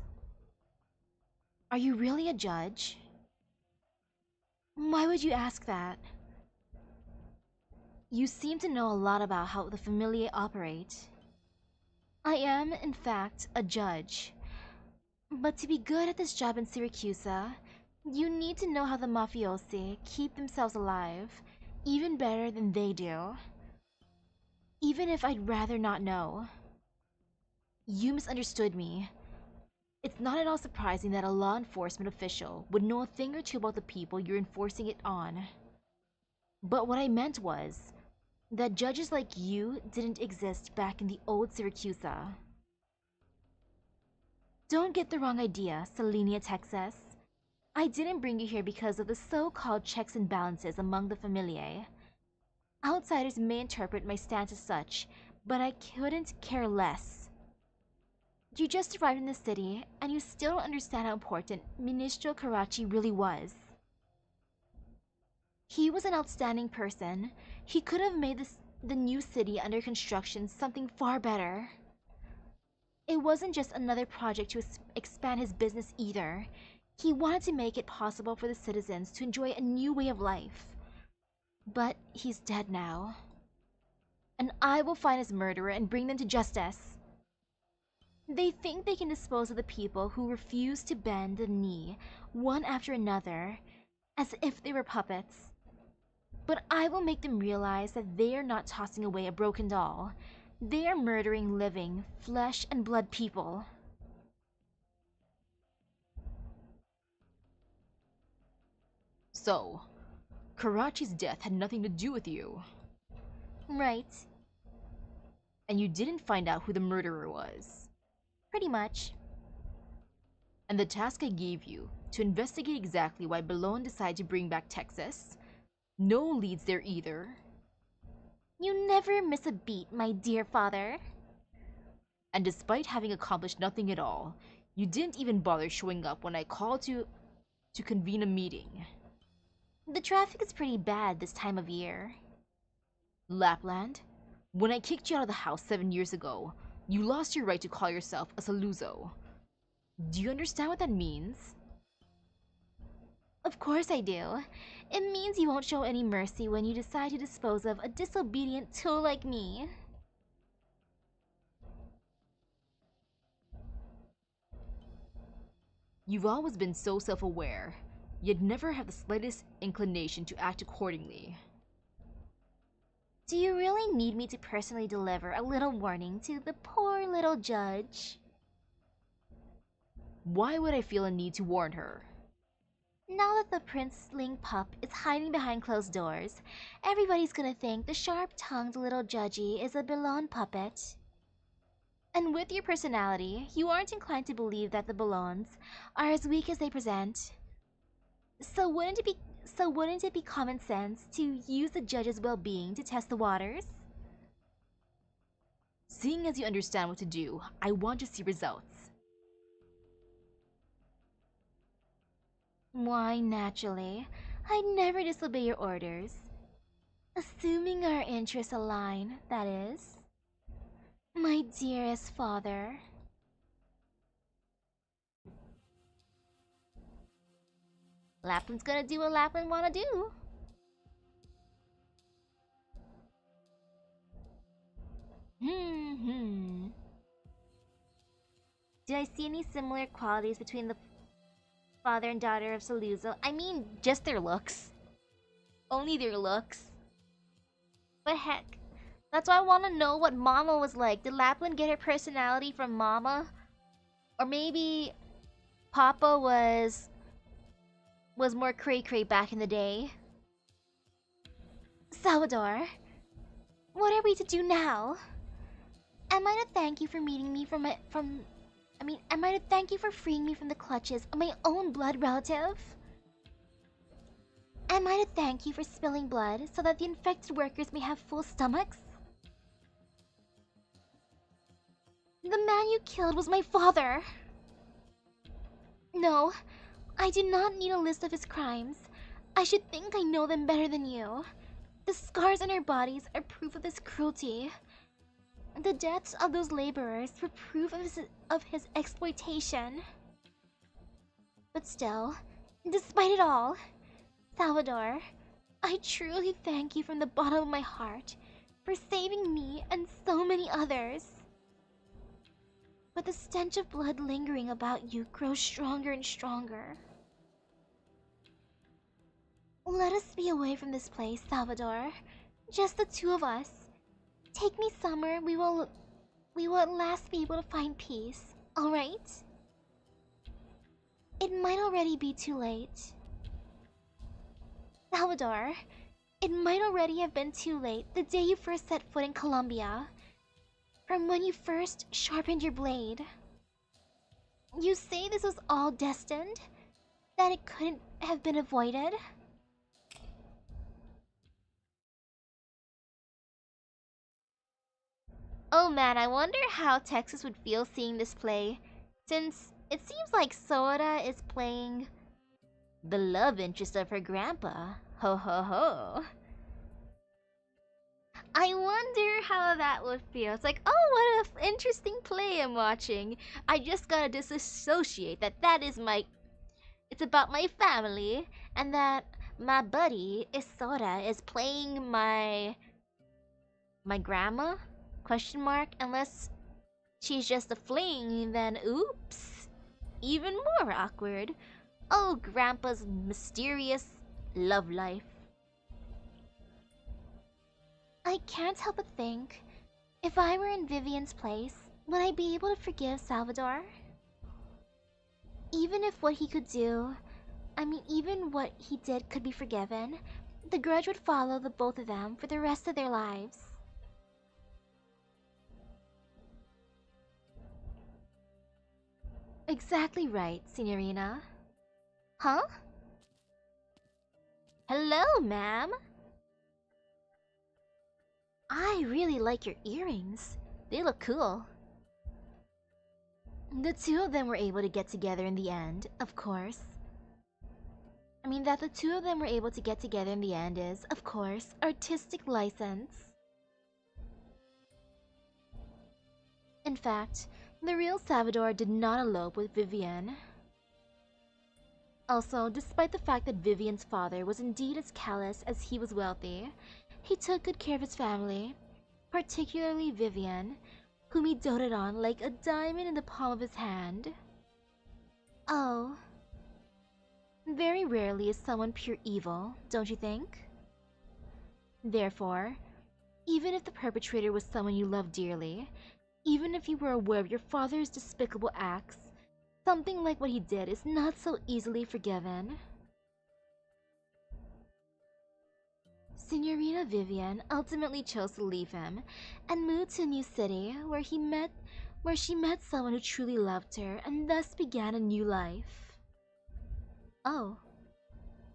Are you really a judge? Why would you ask that? You seem to know a lot about how the familiae operate. I am, in fact, a judge. But to be good at this job in Syracusa, you need to know how the mafiosi keep themselves alive, even better than they do. Even if I'd rather not know. You misunderstood me. It's not at all surprising that a law enforcement official would know a thing or two about the people you're enforcing it on. But what I meant was that judges like you didn't exist back in the old Syracusa. Don't get the wrong idea, Selenia, Texas. I didn't bring you here because of the so-called checks and balances among the familiae. Outsiders may interpret my stance as such, but I couldn't care less. You just arrived in the city, and you still don't understand how important Ministro Karachi really was. He was an outstanding person. He could have made the new city under construction something far better. It wasn't just another project to expand his business either. He wanted to make it possible for the citizens to enjoy a new way of life. But he's dead now. And I will find his murderer and bring them to justice. They think they can dispose of the people who refuse to bend the knee, one after another, as if they were puppets. But I will make them realize that they are not tossing away a broken doll. They are murdering living, flesh and blood people. So, Karachi's death had nothing to do with you. Right. And you didn't find out who the murderer was. Pretty much. And the task I gave you, to investigate exactly why Balone decided to bring back Texas, no leads there either. You never miss a beat, my dear father. And despite having accomplished nothing at all, you didn't even bother showing up when I called to convene a meeting. The traffic is pretty bad this time of year. Lapland, when I kicked you out of the house 7 years ago, you lost your right to call yourself a Saluzo. Do you understand what that means? Of course I do. It means you won't show any mercy when you decide to dispose of a disobedient tool like me. You've always been so self-aware, yet never have the slightest inclination to act accordingly. Do you really need me to personally deliver a little warning to the poor little judge? Why would I feel a need to warn her? Now that the princeling pup is hiding behind closed doors, everybody's gonna think the sharp-tongued little judgy is a Balone puppet. And with your personality, you aren't inclined to believe that the Balones are as weak as they present. So wouldn't it be common sense to use the judge's well-being to test the waters? Seeing as you understand what to do, I want to see results. Why, naturally. I'd never disobey your orders. Assuming our interests align, that is. My dearest father. Lapland's gonna do what Lapland wanna do. Did I see any similar qualities between the father and daughter of Saluzzo? I mean, just their looks. Only their looks. But heck, that's why I want to know what Mama was like. Did Lapland get her personality from Mama? Or maybe Papa was more cray-cray back in the day. Salvador, what are we to do now? Am I to thank you for meeting me am I to thank you for freeing me from the clutches of my own blood relative? Am I to thank you for spilling blood so that the infected workers may have full stomachs? The man you killed was my father! No, I do not need a list of his crimes. I should think I know them better than you. The scars on our bodies are proof of this cruelty. The deaths of those laborers were proof of his exploitation. But still, despite it all, Salvador, I truly thank you from the bottom of my heart for saving me and so many others. But the stench of blood lingering about you grows stronger and stronger. Let us be away from this place, Salvador. Just the two of us. Take me somewhere we will at last be able to find peace, alright? It might already be too late. Salvador, it might already have been too late the day you first set foot in Colombia. From when you first sharpened your blade. You say this was all destined? that it couldn't have been avoided? Oh man, I wonder how Texas would feel seeing this play, since it seems like Sora is playing the love interest of her grandpa. Ho ho ho. I wonder how that would feel. It's like, oh, what an interesting play I'm watching. I just gotta disassociate that is my... It's about my family, and that my buddy, Isora, is playing my grandma? Question mark? Unless she's just a fling, then oops. Even more awkward. Oh, Grandpa's mysterious love life. I can't help but think, if I were in Vivian's place, would I be able to forgive Salvador? Even if what he could do, even what he did could be forgiven, the grudge would follow the both of them for the rest of their lives. Exactly right, Signorina. Huh? Hello, ma'am. I really like your earrings. They look cool. The two of them were able to get together in the end, of course. That the two of them were able to get together in the end is, of course, artistic license. In fact, the real Salvador did not elope with Vivian. Also, despite the fact that Vivian's father was indeed as callous as he was wealthy, he took good care of his family, particularly Vivian, whom he doted on like a diamond in the palm of his hand. Oh. Very rarely is someone pure evil, don't you think? Therefore, even if the perpetrator was someone you loved dearly, even if you were aware of your father's despicable acts, something like what he did is not so easily forgiven. Signorina Vivian ultimately chose to leave him and moved to a new city where she met someone who truly loved her and thus began a new life. Oh.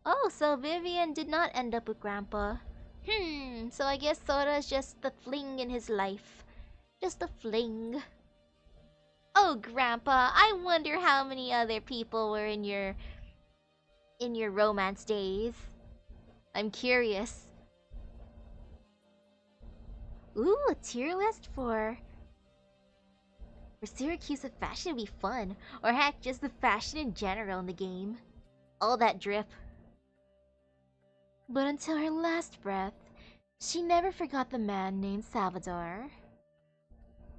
Oh, so Vivian did not end up with Grandpa. So I guess Sora's just the fling in his life. Just a fling. Oh, Grandpa, I wonder how many other people were in your romance days. I'm curious. Ooh, a tier list for Syracuse of fashion would be fun. Or heck, just the fashion in general in the game. All that drip. But until her last breath, she never forgot the man named Salvador.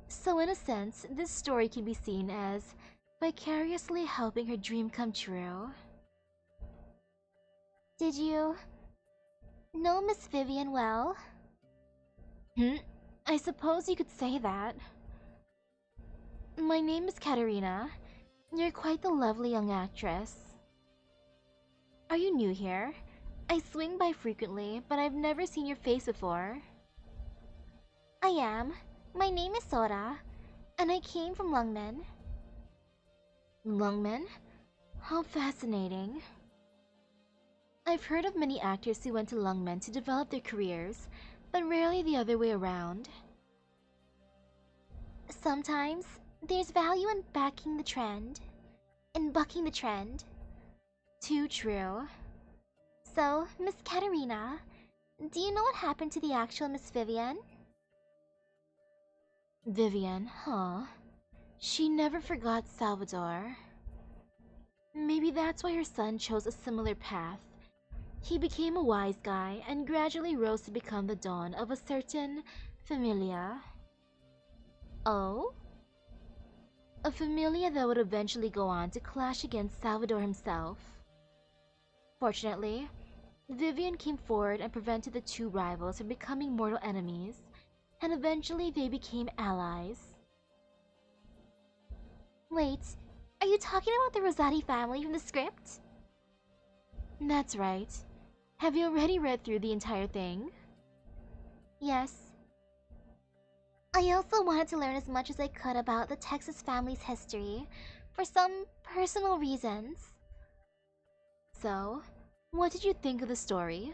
So in a sense, this story can be seen as vicariously helping her dream come true. Did you know Miss Vivian well? I suppose you could say that. My name is Katerina. You're quite the lovely young actress. Are you new here? I swing by frequently, but I've never seen your face before. I am. My name is Sora, and I came from Lungmen. Lungmen? How fascinating. I've heard of many actors who went to Lungmen to develop their careers, but rarely the other way around. Sometimes, there's value in bucking the trend. Too true. So, Miss Katerina, do you know what happened to the actual Miss Vivian? Vivian, huh? She never forgot Salvador. Maybe that's why her son chose a similar path. He became a wise guy and gradually rose to become the dawn of a certain familia. Oh? A familia that would eventually go on to clash against Salvador himself. Fortunately, Vivian came forward and prevented the two rivals from becoming mortal enemies, and eventually they became allies. Wait, are you talking about the Rosati family from the script? That's right. Have you already read through the entire thing? Yes. I also wanted to learn as much as I could about the Texas family's history, for some personal reasons. So, what did you think of the story?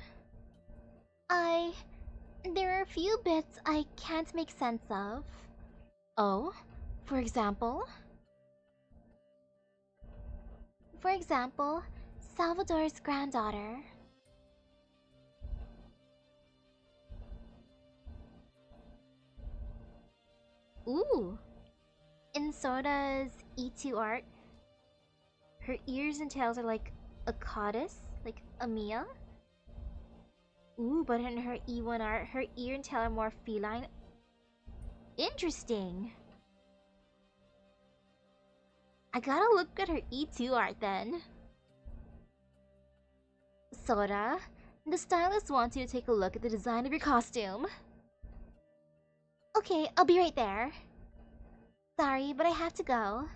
There are a few bits I can't make sense of. Oh? For example? For example, Salvador's granddaughter. Ooh! In Soda's E2 art, her ears and tails are like a courteous, like a Mia. Ooh, but in her E1 art, her ear and tail are more feline. Interesting. I gotta look at her E2 art then. Soda, the stylist wants you to take a look at the design of your costume. Okay, I'll be right there. Sorry, but I have to go.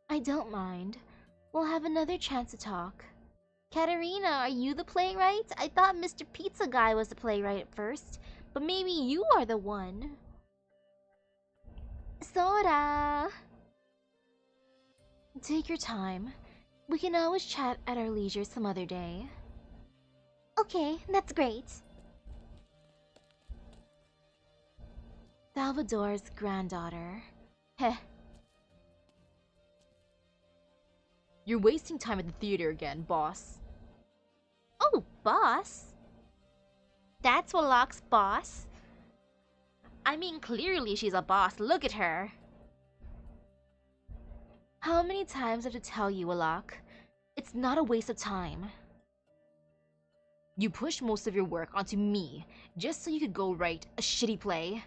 I don't mind. We'll have another chance to talk. Katerina, are you the playwright? I thought Mr. Pizza Guy was the playwright at first, but maybe you are the one. Soda! Take your time. We can always chat at our leisure some other day. Okay, that's great. Salvador's granddaughter. Heh. You're wasting time at the theater again, boss. Oh, boss? That's Wallock's boss? I mean, clearly she's a boss. Look at her. How many times do I have to tell you, Wallock? It's not a waste of time. You pushed most of your work onto me just so you could go write a shitty play.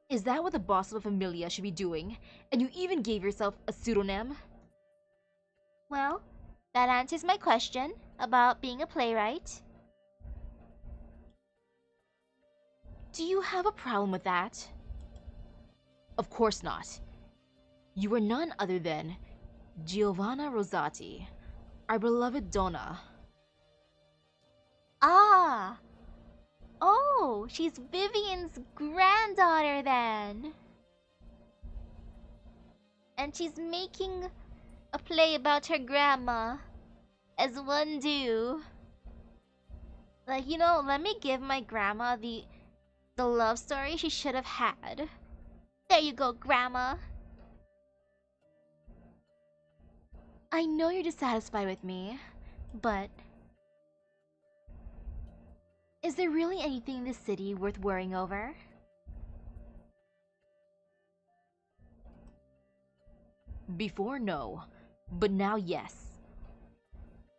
Is that what the boss of a familia should be doing? And you even gave yourself a pseudonym? Well, that answers my question about being a playwright. Do you have a problem with that? Of course not. You are none other than Giovanna Rosati, our beloved Donna. Ah! Oh, she's Vivian's granddaughter then. And she's making a play about her grandma, as one do. Like, you know, let me give my grandma the love story she should have had. There you go, grandma. I know you're dissatisfied with me, but is there really anything in this city worth worrying over? Before, no, but now, yes.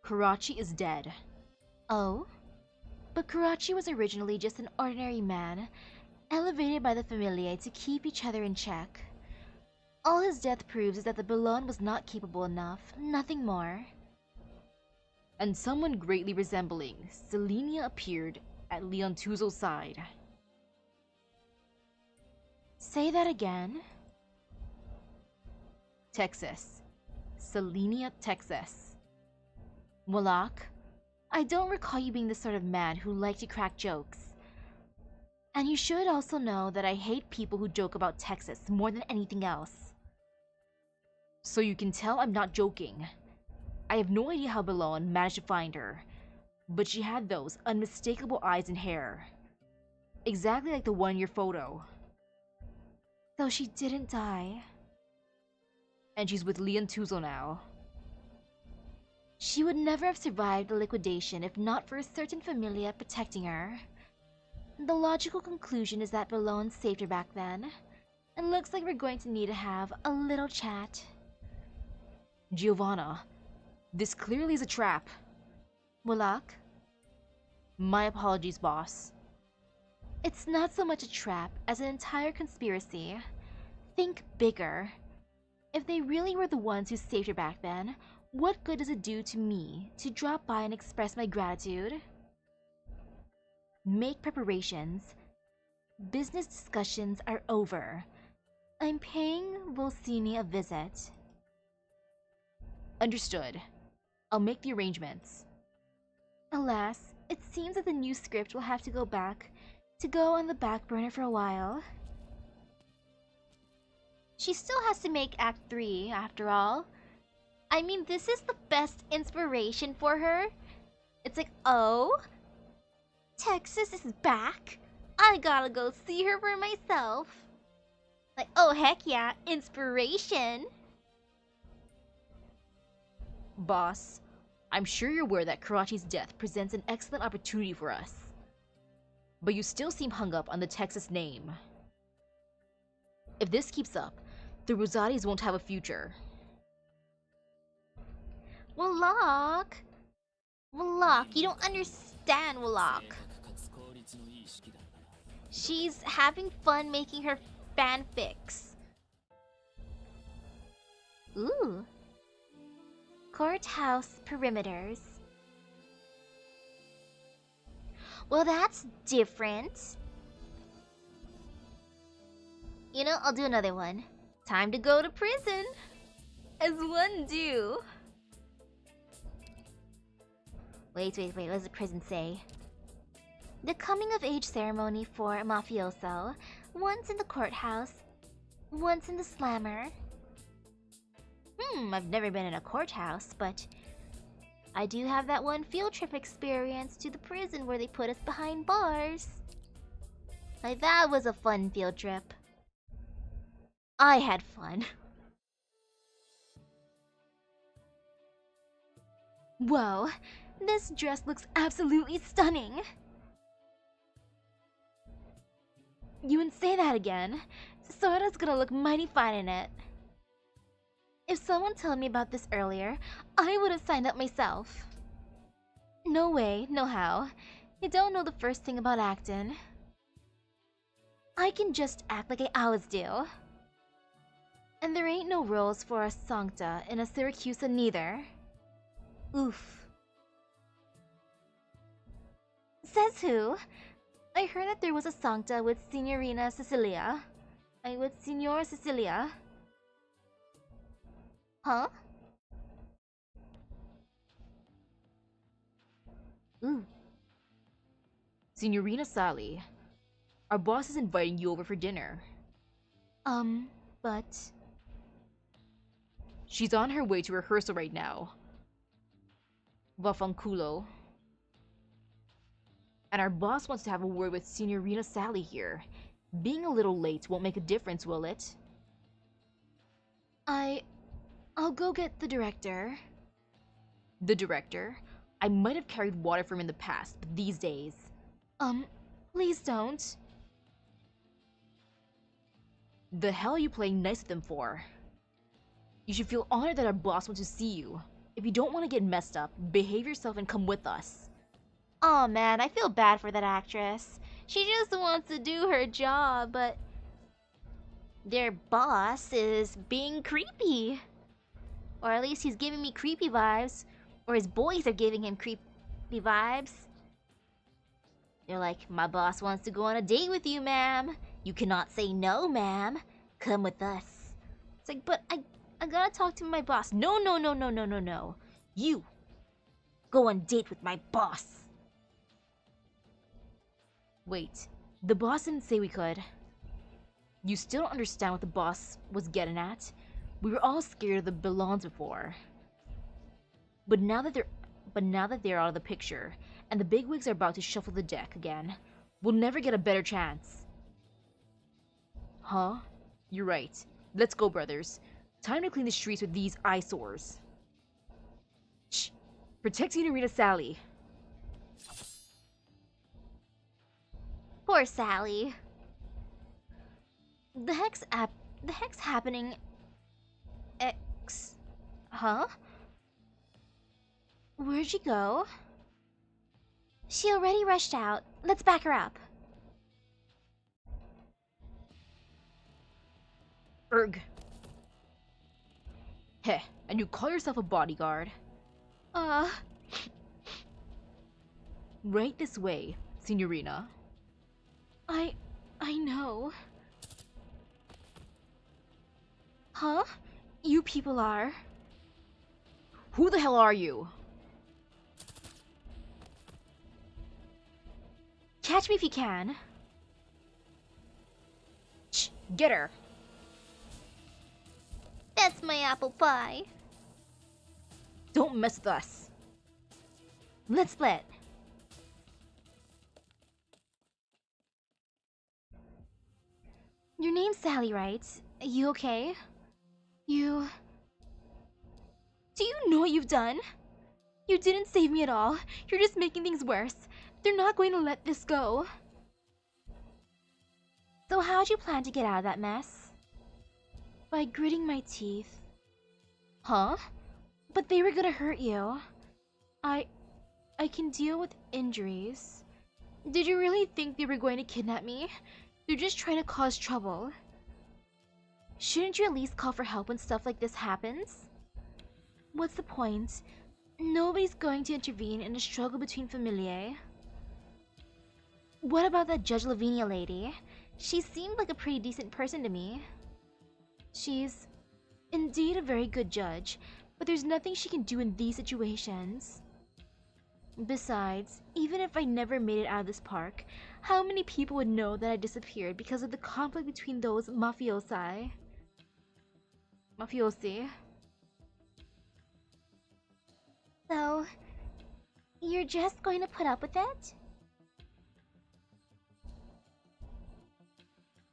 Karachi is dead. Oh? But Karachi was originally just an ordinary man, elevated by the familia to keep each other in check. All his death proves is that the Balon was not capable enough, nothing more. And someone greatly resembling Selenia appeared at Leontuzo's side. Say that again. Texas. Selenia, Texas. Wallach, I don't recall you being the sort of man who liked to crack jokes. And you should also know that I hate people who joke about Texas more than anything else. So you can tell I'm not joking. I have no idea how Balon managed to find her, but she had those unmistakable eyes and hair. Exactly like the one in your photo. So she didn't die. And she's with Leontuzo now. She would never have survived the liquidation if not for a certain familia protecting her. The logical conclusion is that Balon saved her back then, and looks like we're going to need to have a little chat. Giovanna, this clearly is a trap. Wallach? My apologies, boss. It's not so much a trap as an entire conspiracy. Think bigger. If they really were the ones who saved her back then, what good does it do to me to drop by and express my gratitude? Make preparations. Business discussions are over. I'm paying Volsini a visit. Understood. I'll make the arrangements. Alas, it seems that the new script will have to go on the back burner for a while. She still has to make Act 3, after all. I mean, this is the best inspiration for her. It's like, oh, Texas is back. I gotta go see her for myself. Like, oh heck yeah, inspiration. Boss, I'm sure you're aware that Karachi's death presents an excellent opportunity for us. But you still seem hung up on the Texas name. If this keeps up, the Rosatis won't have a future. Walak, you don't understand, Walak. She's having fun making her fanfics. Ooh. Courthouse perimeters. Well, that's different. You know, I'll do another one. Time to go to prison. As one do. Wait, what does the prison say? The coming of age ceremony for a mafioso. Once in the courthouse, once in the slammer. I've never been in a courthouse, but I do have that one field trip experience to the prison where they put us behind bars. Like, that was a fun field trip. I had fun. Whoa, this dress looks absolutely stunning. You wouldn't say that again. Sora's gonna look mighty fine in it. If someone told me about this earlier, I would have signed up myself. No way, no how. You don't know the first thing about acting. I can just act like I always do. And there ain't no roles for a Sancta in a Syracusa neither. Oof. Says who? I heard that there was a Sancta with Signorina Cecilia. With Signora Cecilia. Huh? Ooh. Signorina Sally, our boss is inviting you over for dinner. But... She's on her way to rehearsal right now. Vafanculo. And our boss wants to have a word with Signorina Sally here. Being a little late won't make a difference, will it? I'll go get the director. The director? I might have carried water for him in the past, but these days... Please don't. The hell are you playing nice with him for? You should feel honored that our boss wants to see you. If you don't want to get messed up, behave yourself and come with us. Aw man, I feel bad for that actress. She just wants to do her job, but... their boss is being creepy. Or at least he's giving me creepy vibes. Or his boys are giving him creepy vibes. They're like, my boss wants to go on a date with you, ma'am. You cannot say no, ma'am. Come with us. It's like, but I gotta talk to my boss. No. You go on date with my boss. Wait, the boss didn't say we could. You still don't understand what the boss was getting at? We were all scared of the Belons before. But now that they're out of the picture, and the bigwigs are about to shuffle the deck again, we'll never get a better chance. Huh? You're right. Let's go, brothers. Time to clean the streets with these eyesores. Shh! Protect Signorina Sally. Poor Sally. The heck's happening? Huh? Where'd she go? She already rushed out. Let's back her up. Erg. Heh, and you call yourself a bodyguard? Right this way, Signorina. I know. Huh? You people are? Who the hell are you? Catch me if you can. Shh, get her. That's my apple pie. Don't mess with us. Let's split. Your name's Sally, right? You okay? You... Do you know what you've done? You didn't save me at all. You're just making things worse. They're not going to let this go. So how'd you plan to get out of that mess? By gritting my teeth. Huh? But they were gonna hurt you. I can deal with injuries. Did you really think they were going to kidnap me? They're just trying to cause trouble. Shouldn't you at least call for help when stuff like this happens? What's the point? Nobody's going to intervene in a struggle between familiae. What about that Judge Lavinia lady? She seemed like a pretty decent person to me. She's indeed a very good judge, but there's nothing she can do in these situations. Besides, even if I never made it out of this park, how many people would know that I disappeared because of the conflict between those mafiosi? Mafiosi? So, you're just going to put up with it?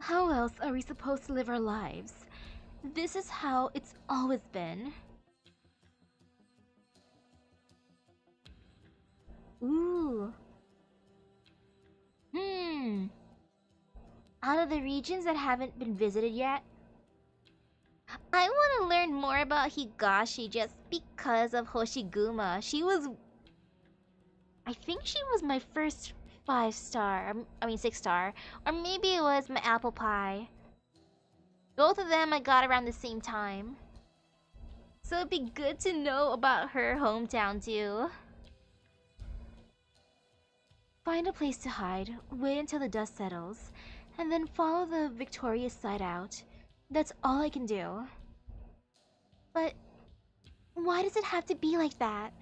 How else are we supposed to live our lives? This is how it's always been. Ooh. Out of the regions that haven't been visited yet, I want to learn more about Higashi just because of Hoshiguma. I think she was my first 5-star, 6-star, or maybe it was my apple pie. Both of them I got around the same time. So it'd be good to know about her hometown too. Find a place to hide, wait until the dust settles, and then follow the victorious side out. That's all I can do. But why does it have to be like that?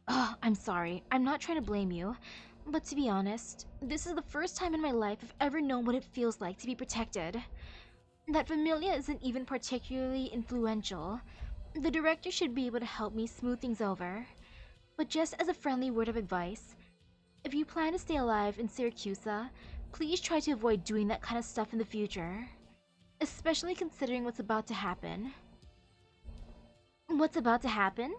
Oh, I'm sorry. I'm not trying to blame you. But to be honest, this is the first time in my life I've ever known what it feels like to be protected. That Familia isn't even particularly influential. The director should be able to help me smooth things over. But just as a friendly word of advice, if you plan to stay alive in Syracusa, please try to avoid doing that kind of stuff in the future. Especially considering what's about to happen. What's about to happen?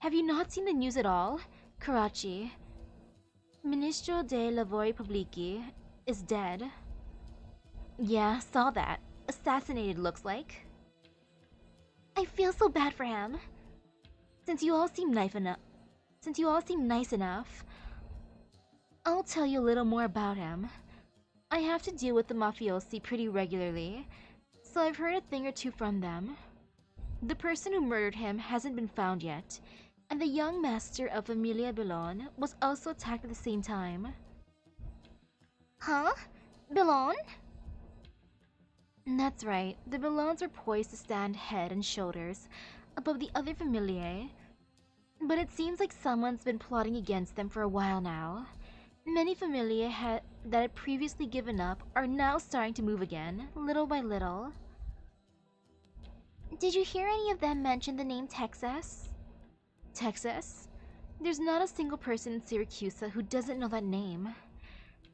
Have you not seen the news at all? Karachi, Ministro de Lavori Pubblici, is dead. Yeah, saw that. Assassinated, looks like. I feel so bad for him. Since you all seem nice enough, I'll tell you a little more about him. I have to deal with the mafiosi pretty regularly, so I've heard a thing or two from them. The person who murdered him hasn't been found yet, and the young master of Familia Belon was also attacked at the same time. Huh? Belon? That's right, the Belons were poised to stand head and shoulders above the other familiae, but it seems like someone's been plotting against them for a while now. Many familiae that had previously given up are now starting to move again, little by little. Did you hear any of them mention the name Texas? Texas? There's not a single person in Syracusa who doesn't know that name.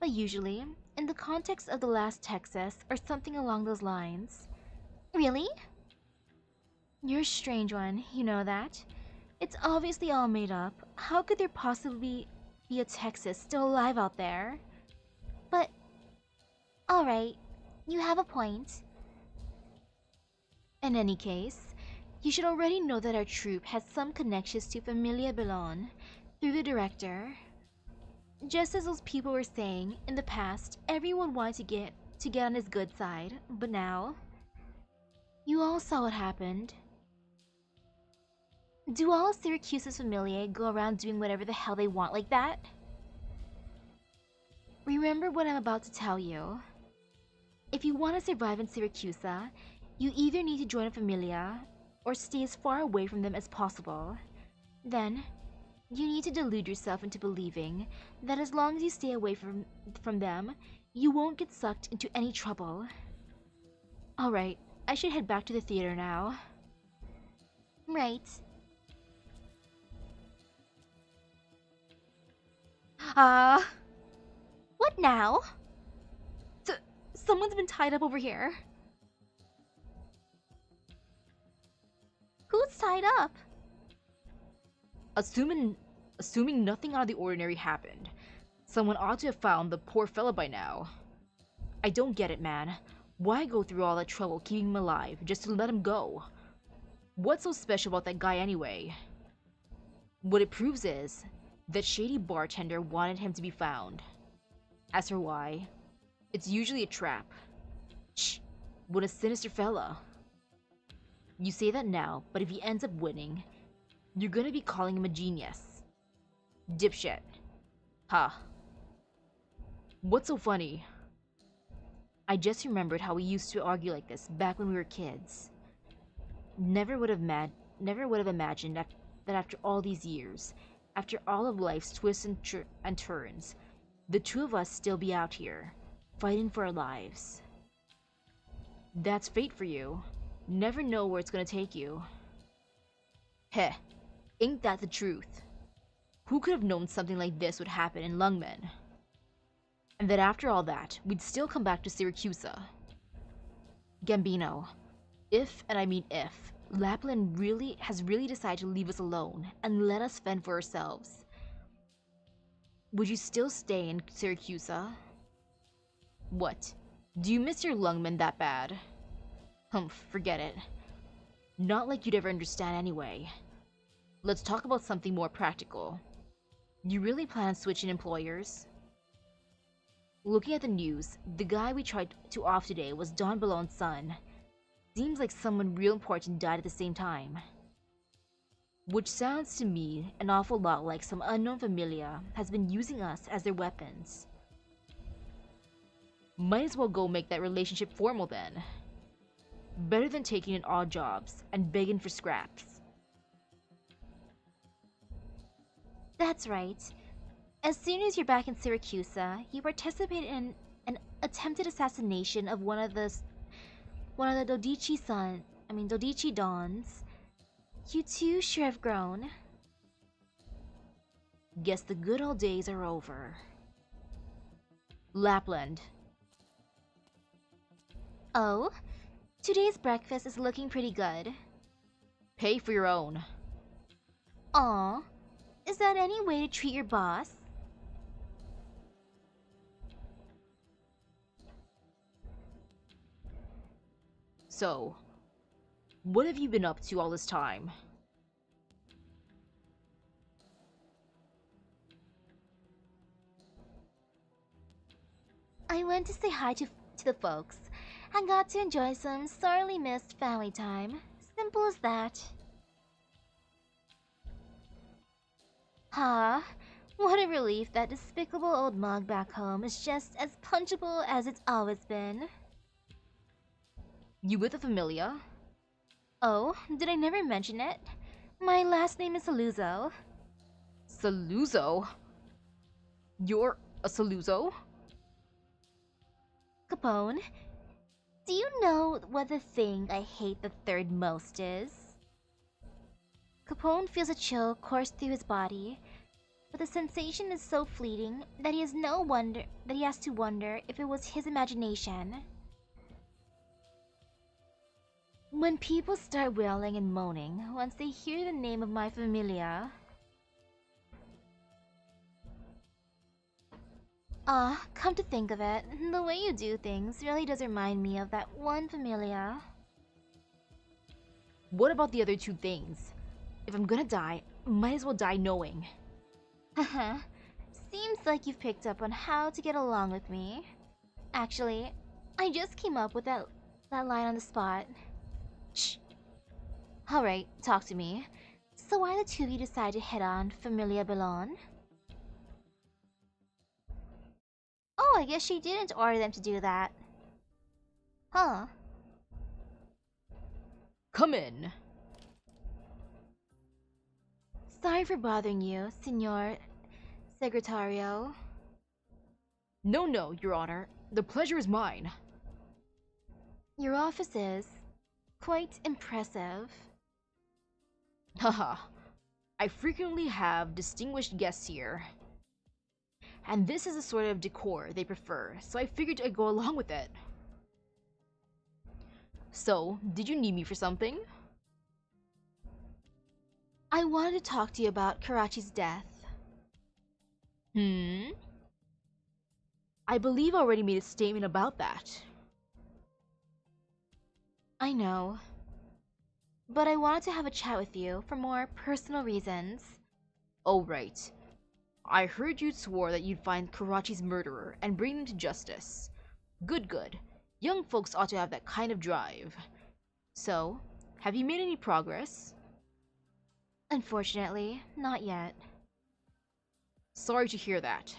But usually, in the context of the last Texas or something along those lines. Really? You're a strange one, you know that? It's obviously all made up. How could there possibly be a Texas still alive out there? But, alright, you have a point. In any case, you should already know that our troupe has some connections to Familia Belon through the director. Just as those people were saying, in the past, everyone wanted to get on his good side, but now, you all saw what happened. Do all of Syracusa's familiae go around doing whatever the hell they want like that? Remember what I'm about to tell you. If you want to survive in Syracusa, you either need to join a familia or stay as far away from them as possible. Then, you need to delude yourself into believing that as long as you stay away from them, you won't get sucked into any trouble. Alright, I should head back to the theater now. Right. What now? Someone's been tied up over here. Who's tied up? Assuming nothing out of the ordinary happened, someone ought to have found the poor fella by now. I don't get it, man. Why go through all that trouble keeping him alive just to let him go? What's so special about that guy anyway? What it proves is that shady bartender wanted him to be found. As for why, it's usually a trap. Shh, what a sinister fella. You say that now, but if he ends up winning, you're gonna be calling him a genius. Dipshit. Ha. Huh. What's so funny? I just remembered how we used to argue like this back when we were kids. Never would have imagined that after all these years, after all of life's twists and turns, the two of us still be out here, fighting for our lives. That's fate for you. Never know where it's gonna take you. Heh, ain't that the truth? Who could have known something like this would happen in Lungmen? And that after all that, we'd still come back to Syracusa. Gambino, if, and I mean if, Lapland has really decided to leave us alone and let us fend for ourselves, would you still stay in Syracusa? What? Do you miss your Lungmen that bad? Humph, forget it. Not like you'd ever understand anyway. Let's talk about something more practical. You really plan on switching employers? Looking at the news, the guy we tried to off today was Don Ballone's son. Seems like someone real important died at the same time. Which sounds to me an awful lot like some unknown familia has been using us as their weapons. Might as well go make that relationship formal then. Better than taking in odd jobs and begging for scraps. That's right. As soon as you're back in Syracusa, you participated in an attempted assassination of one of the Dodichi Dons. You two sure have grown. Guess the good old days are over. Lapland. Oh? Today's breakfast is looking pretty good. Pay for your own. Aw, is that any way to treat your boss? So, what have you been up to all this time? I went to say hi to the folks. I got to enjoy some sorely missed family time. Simple as that. Ha! What a relief that despicable old mug back home is just as punchable as it's always been. You with a familia? Oh, did I never mention it? My last name is Saluzzo. Saluzzo? You're a Saluzzo? Capone, do you know what the thing I hate the third most is? Capone feels a chill course through his body, but the sensation is so fleeting that he has to wonder if it was his imagination. When people start wailing and moaning once they hear the name of my familia. Come to think of it, the way you do things really does remind me of that one familia. What about the other two things? If I'm gonna die, might as well die knowing. Haha, seems like you've picked up on how to get along with me. Actually, I just came up with that line on the spot. Shh. Alright, talk to me. So why the two of you decide to head on Familia Bellon? Oh, I guess she didn't order them to do that. Huh. Come in. Sorry for bothering you, Signor Segretario. No, Your Honor. The pleasure is mine. Your office is quite impressive. Haha, I frequently have distinguished guests here, and this is the sort of decor they prefer, so I figured I'd go along with it. So, did you need me for something? I wanted to talk to you about Karachi's death. I believe I already made a statement about that. I know. But I wanted to have a chat with you for more personal reasons. Oh, right. I heard you swore that you'd find Karachi's murderer and bring him to justice. Good, good. Young folks ought to have that kind of drive. So, have you made any progress? Unfortunately, not yet. Sorry to hear that.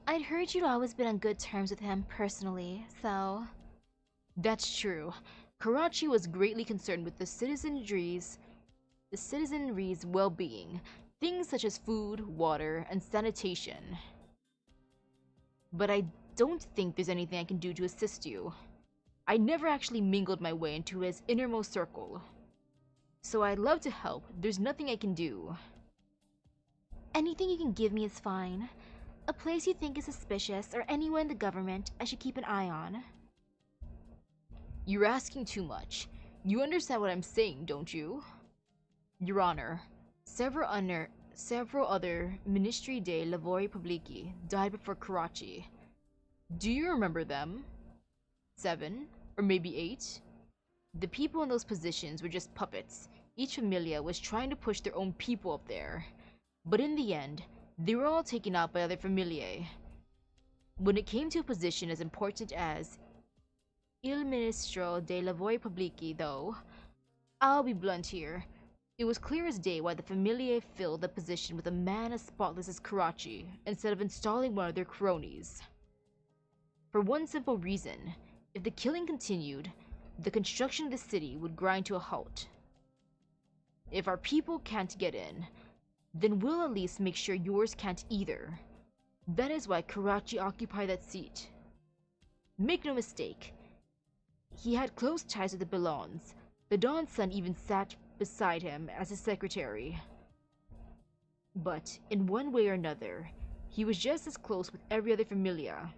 I'd heard you'd always been on good terms with him personally, so... That's true. Karachi was greatly concerned with the citizenry's well-being, things such as food, water, and sanitation. But I don't think there's anything I can do to assist you. I never actually mingled my way into his innermost circle. So I'd love to help. There's nothing I can do. Anything you can give me is fine. A place you think is suspicious, or anyone in the government I should keep an eye on. You're asking too much. You understand what I'm saying, don't you? Your Honor, several other Ministri dei Lavori Pubblici died before Karachi. Do you remember them? 7? Or maybe 8? The people in those positions were just puppets. Each familia was trying to push their own people up there. But in the end, they were all taken out by other familiae. When it came to a position as important as Il Ministro dei Lavori Pubblici, though, I'll be blunt here, it was clear as day why the familiae filled the position with a man as spotless as Karachi, instead of installing one of their cronies. For one simple reason, if the killing continued, the construction of the city would grind to a halt. If our people can't get in, then we'll at least make sure yours can't either. That is why Karachi occupied that seat. Make no mistake, he had close ties with the Belons. The Don's son even sat beside him as his secretary. But, in one way or another, he was just as close with every other familia.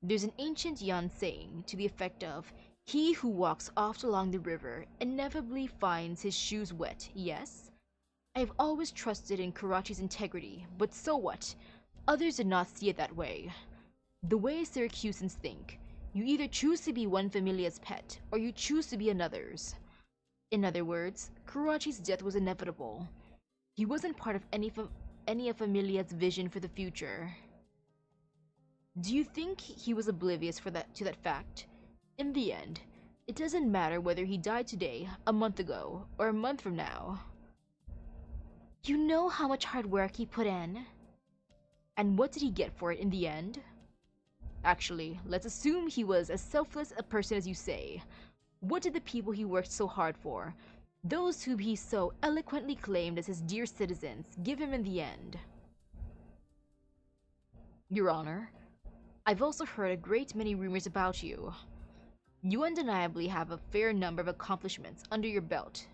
There's an ancient Yan saying to the effect of, "He who walks oft along the river inevitably finds his shoes wet," yes? I have always trusted in Karachi's integrity, but so what? Others did not see it that way. The way Syracusans think, you either choose to be one familia's pet, or you choose to be another's. In other words, Karachi's death was inevitable. He wasn't part of any of familia's vision for the future. Do you think he was oblivious to that fact? In the end, it doesn't matter whether he died today, a month ago, or a month from now. You know how much hard work he put in. And what did he get for it in the end? Actually, let's assume he was as selfless a person as you say. What did the people he worked so hard for, those whom he so eloquently claimed as his dear citizens, give him in the end? Your Honor, I've also heard a great many rumors about you. You undeniably have a fair number of accomplishments under your belt.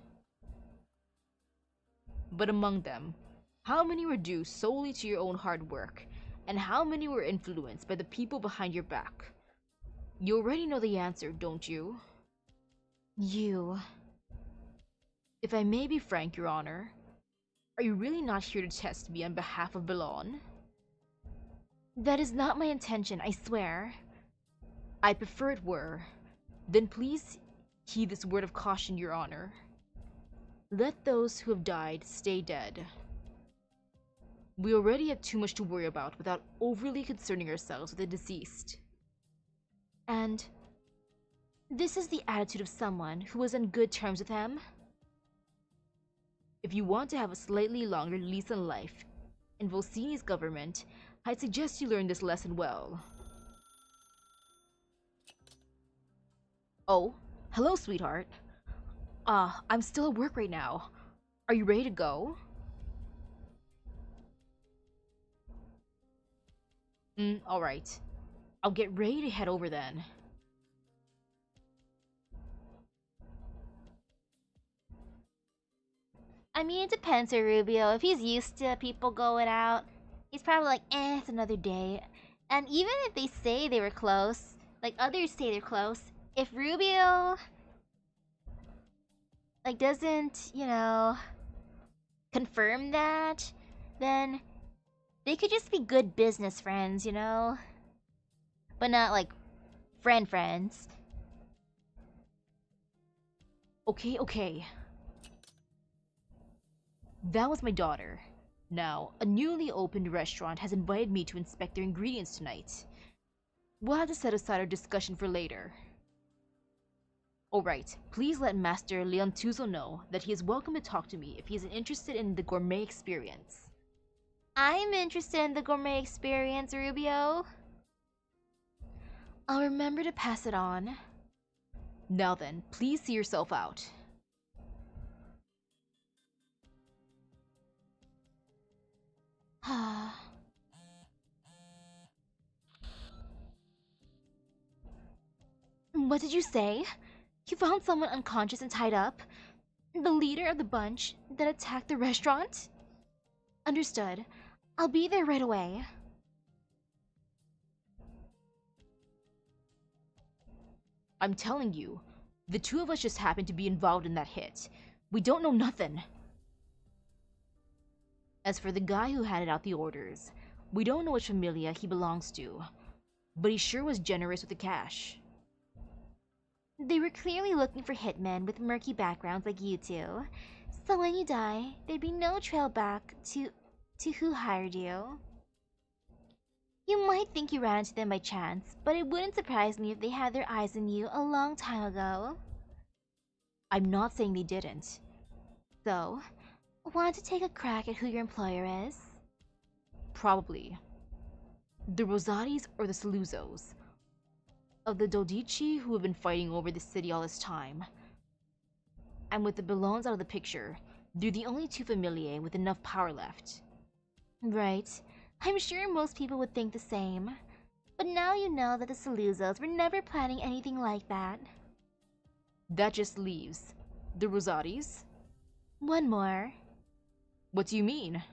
But among them, how many were due solely to your own hard work, and how many were influenced by the people behind your back? You already know the answer, don't you? You. If I may be frank, Your Honor, are you really not here to test me on behalf of Belon? That is not my intention, I swear. I'd prefer it were. Then please heed this word of caution, Your Honor. Let those who have died stay dead. We already have too much to worry about without overly concerning ourselves with the deceased. And this is the attitude of someone who was on good terms with him? If you want to have a slightly longer lease on life in Volsini's government, I'd suggest you learn this lesson well. Oh, hello, sweetheart. I'm still at work right now. Are you ready to go? Alright. I'll get ready to head over then. I mean, it depends on Rubio. If he's used to people going out, he's probably like, it's another day. And even if they say they were close, like others say they're close, if Rubio, like, doesn't, confirm that, then they could just be good business friends, But not, like, friends. Okay. That was my daughter. Now, a newly opened restaurant has invited me to inspect their ingredients tonight. We'll have to set aside our discussion for later. Alright, please let Master Leontuzo know that he is welcome to talk to me if he is interested in the gourmet experience. I'm interested in the gourmet experience, Rubio. I'll remember to pass it on. Now then, please see yourself out. What did you say? You found someone unconscious and tied up? The leader of the bunch that attacked the restaurant? Understood. I'll be there right away. I'm telling you, the two of us just happened to be involved in that hit. We don't know nothing. As for the guy who handed out the orders, we don't know which familia he belongs to, but he sure was generous with the cash. They were clearly looking for hitmen with murky backgrounds like you two. So when you die, there'd be no trail back to who hired you. You might think you ran into them by chance, but it wouldn't surprise me if they had their eyes on you a long time ago. I'm not saying they didn't. So, want to take a crack at who your employer is? Probably. The Rosatis or the Saluzos. Of the Dodici who have been fighting over the city all this time. And with the Bellones out of the picture, they're the only two familiae with enough power left. Right. I'm sure most people would think the same. But now you know that the Saluzos were never planning anything like that. That just leaves the Rosatis. One more. What do you mean?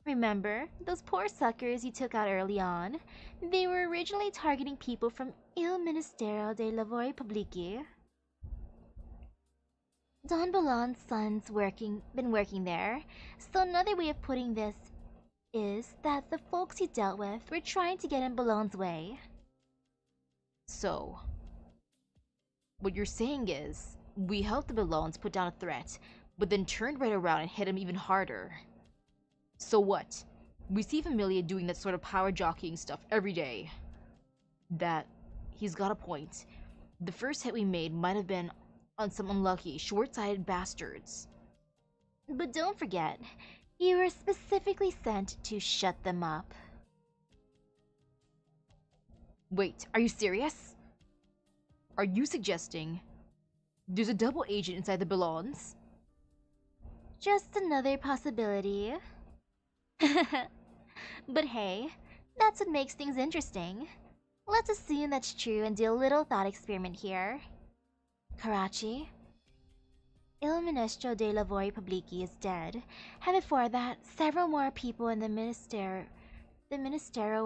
Remember, those poor suckers you took out early on? They were originally targeting people from Il Ministero dei Lavori Pubblici. Don Ballon's son's been working there, so another way of putting this is that the folks he dealt with were trying to get in Ballon's way. So, what you're saying is, we helped the Ballones put down a threat, but then turned right around and hit him even harder. So what? We see Familia doing that sort of power jockeying stuff every day. That, he's got a point. The first hit we made might have been on some unlucky, short-sighted bastards. But don't forget, you were specifically sent to shut them up. Wait, are you serious? Are you suggesting there's a double agent inside the Ballones? Just another possibility. But hey, that's what makes things interesting. Let's assume that's true and do a little thought experiment here. Karachi, Il Ministro dei Lavori Pubblici is dead, and before that, several more people in the Ministero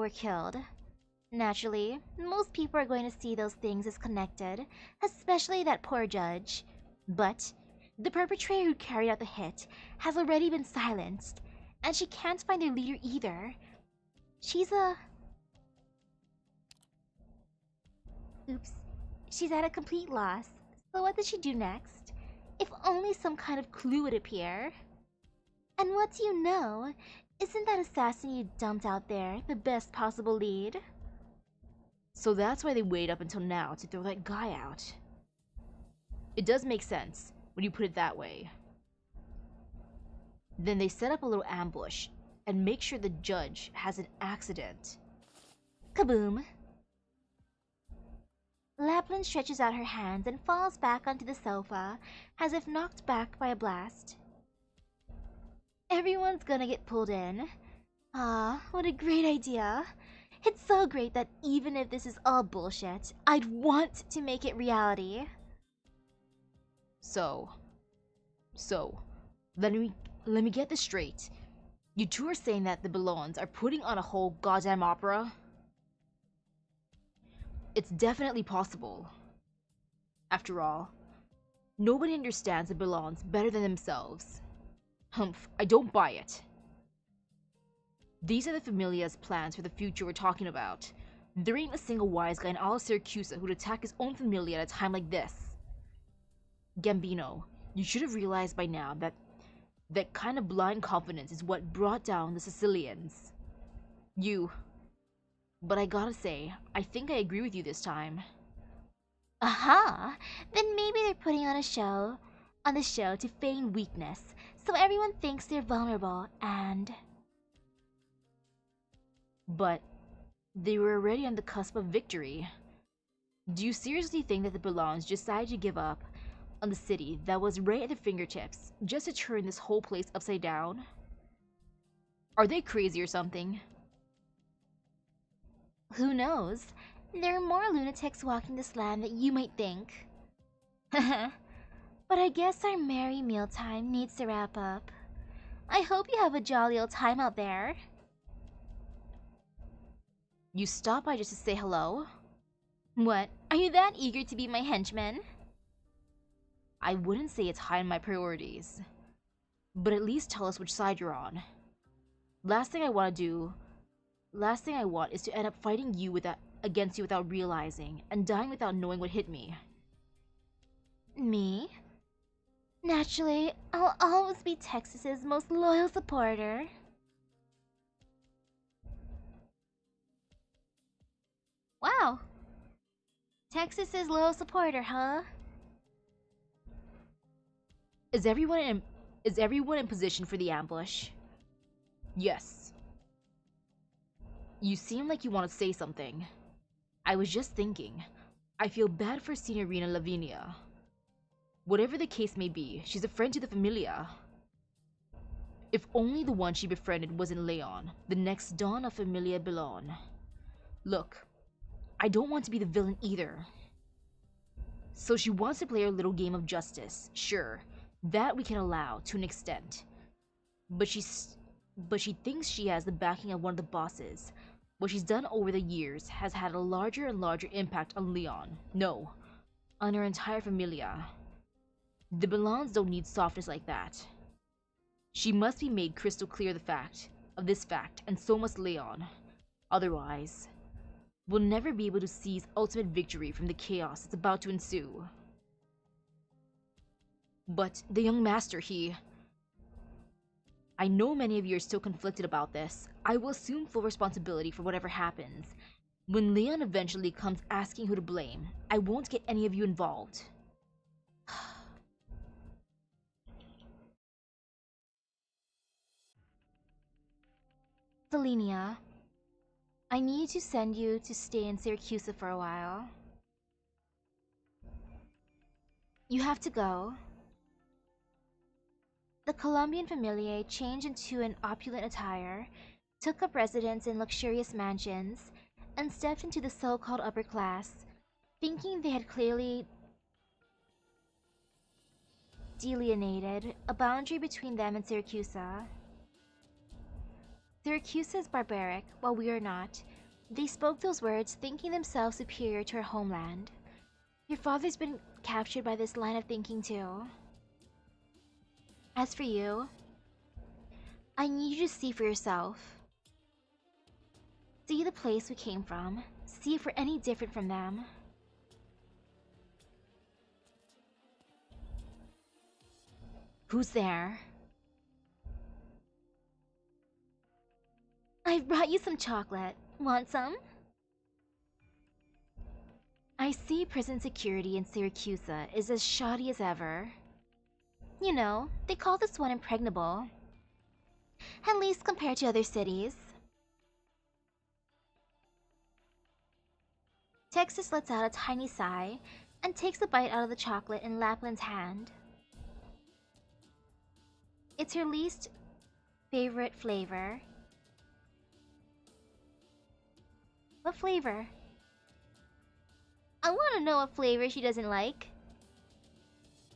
were killed. Naturally, most people are going to see those things as connected, especially that poor judge. But the perpetrator who carried out the hit has already been silenced, and she can't find their leader either. She's at a complete loss. So what does she do next? If only some kind of clue would appear. And what do you know? Isn't that assassin you dumped out there the best possible lead? So that's why they waited up until now to throw that guy out. It does make sense when you put it that way. Then they set up a little ambush and make sure the judge has an accident. Kaboom! Lapland stretches out her hands and falls back onto the sofa, as if knocked back by a blast. Everyone's gonna get pulled in. Ah, what a great idea. It's so great that even if this is all bullshit, I'd want to make it reality. So, Let me let me get this straight. You two are saying that the Belons are putting on a whole goddamn opera? It's definitely possible. After all, nobody understands the Belons better than themselves. Humph, I don't buy it. These are the Familia's plans for the future we're talking about. There ain't a single wise guy in all of Syracuse who'd attack his own Familia at a time like this. Gambino, you should have realized by now that that kind of blind confidence is what brought down the Sicilians. But I gotta say, I think I agree with you this time. Aha! Then maybe they're putting on the show to feign weakness, so everyone thinks they're vulnerable and... But they were already on the cusp of victory. Do you seriously think that the Belons decided to give up on the city that was right at their fingertips just to turn this whole place upside down? Are they crazy or something? Who knows? There are more lunatics walking this land than you might think. But I guess our merry mealtime needs to wrap up. I hope you have a jolly old time out there. You stopped by just to say hello? What? Are you that eager to be my henchman? I wouldn't say it's high on my priorities. But at least tell us which side you're on. Last thing I want is to end up fighting against you without realizing, and dying without knowing what hit me. Me? Naturally, I'll always be Texas's most loyal supporter. Wow. Texas's loyal supporter, huh? Is everyone in position for the ambush? Yes. You seem like you want to say something. I was just thinking. I feel bad for Signorina Lavinia. Whatever the case may be, she's a friend to the Familia. If only the one she befriended wasn't Leon, the next Don of Familia Belon. Look, I don't want to be the villain either. So she wants to play her little game of justice, sure. That we can allow, to an extent. But she thinks she has the backing of one of the bosses. What she's done over the years has had a larger and larger impact on Leon. No, on her entire Familia. The Belons don't need softness like that. She must be made crystal clear of this fact, and so must Leon. Otherwise, we'll never be able to seize ultimate victory from the chaos that's about to ensue. But the young master, I know many of you are still conflicted about this. I will assume full responsibility for whatever happens. When Leon eventually comes asking who to blame, I won't get any of you involved. Selenia, I need to send you to stay in Syracuse for a while. You have to go. The Colombian familia changed into an opulent attire, took up residence in luxurious mansions, and stepped into the so-called upper class, thinking they had clearly delineated a boundary between them and Syracuse. Syracuse is barbaric, while we are not. They spoke those words thinking themselves superior to our homeland. Your father's been captured by this line of thinking too. As for you, I need you to see for yourself. See the place we came from. See if we're any different from them. Who's there? I've brought you some chocolate. Want some? I see prison security in Syracuse is as shoddy as ever. You know, they call this one impregnable. At least compared to other cities. Texas lets out a tiny sigh and takes a bite out of the chocolate in Lapland's hand. It's her least favorite flavor. What flavor? I want to know what flavor she doesn't like.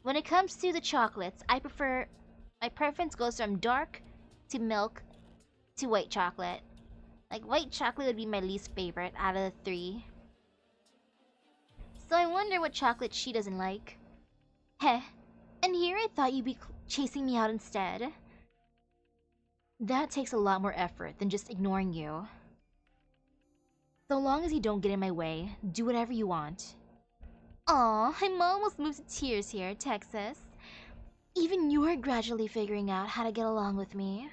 When it comes to the chocolates, I prefer My preference goes from dark to milk to white chocolate. Like, white chocolate would be my least favorite out of the three. So I wonder what chocolate she doesn't like. Heh. And here I thought you'd be chasing me out instead. That takes a lot more effort than just ignoring you. So long as you don't get in my way, do whatever you want. Aw, I'm almost moved to tears here, Texas. Even you're gradually figuring out how to get along with me.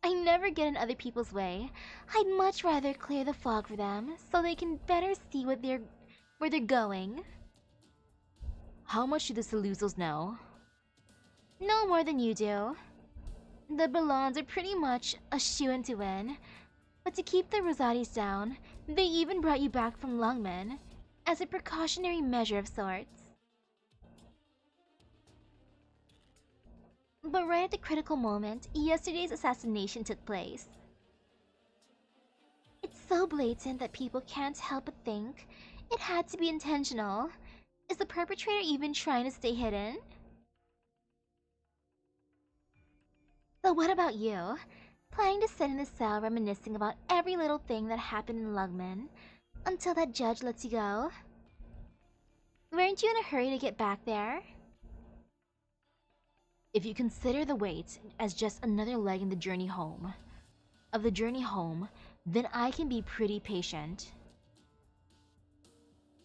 I never get in other people's way. I'd much rather clear the fog for them so they can better see where they're going. How much do the Saluzos know? No more than you do. The Ballons are pretty much a shoo-in to win. But to keep the Rosatis down, they even brought you back from Lungmen as a precautionary measure of sorts. But right at the critical moment, yesterday's assassination took place. It's so blatant that people can't help but think it had to be intentional. Is the perpetrator even trying to stay hidden? So what about you? Planning to sit in the cell reminiscing about every little thing that happened in Lungmen until that judge lets you go? Weren't you in a hurry to get back there? If you consider the wait as just another leg in the journey home, then I can be pretty patient.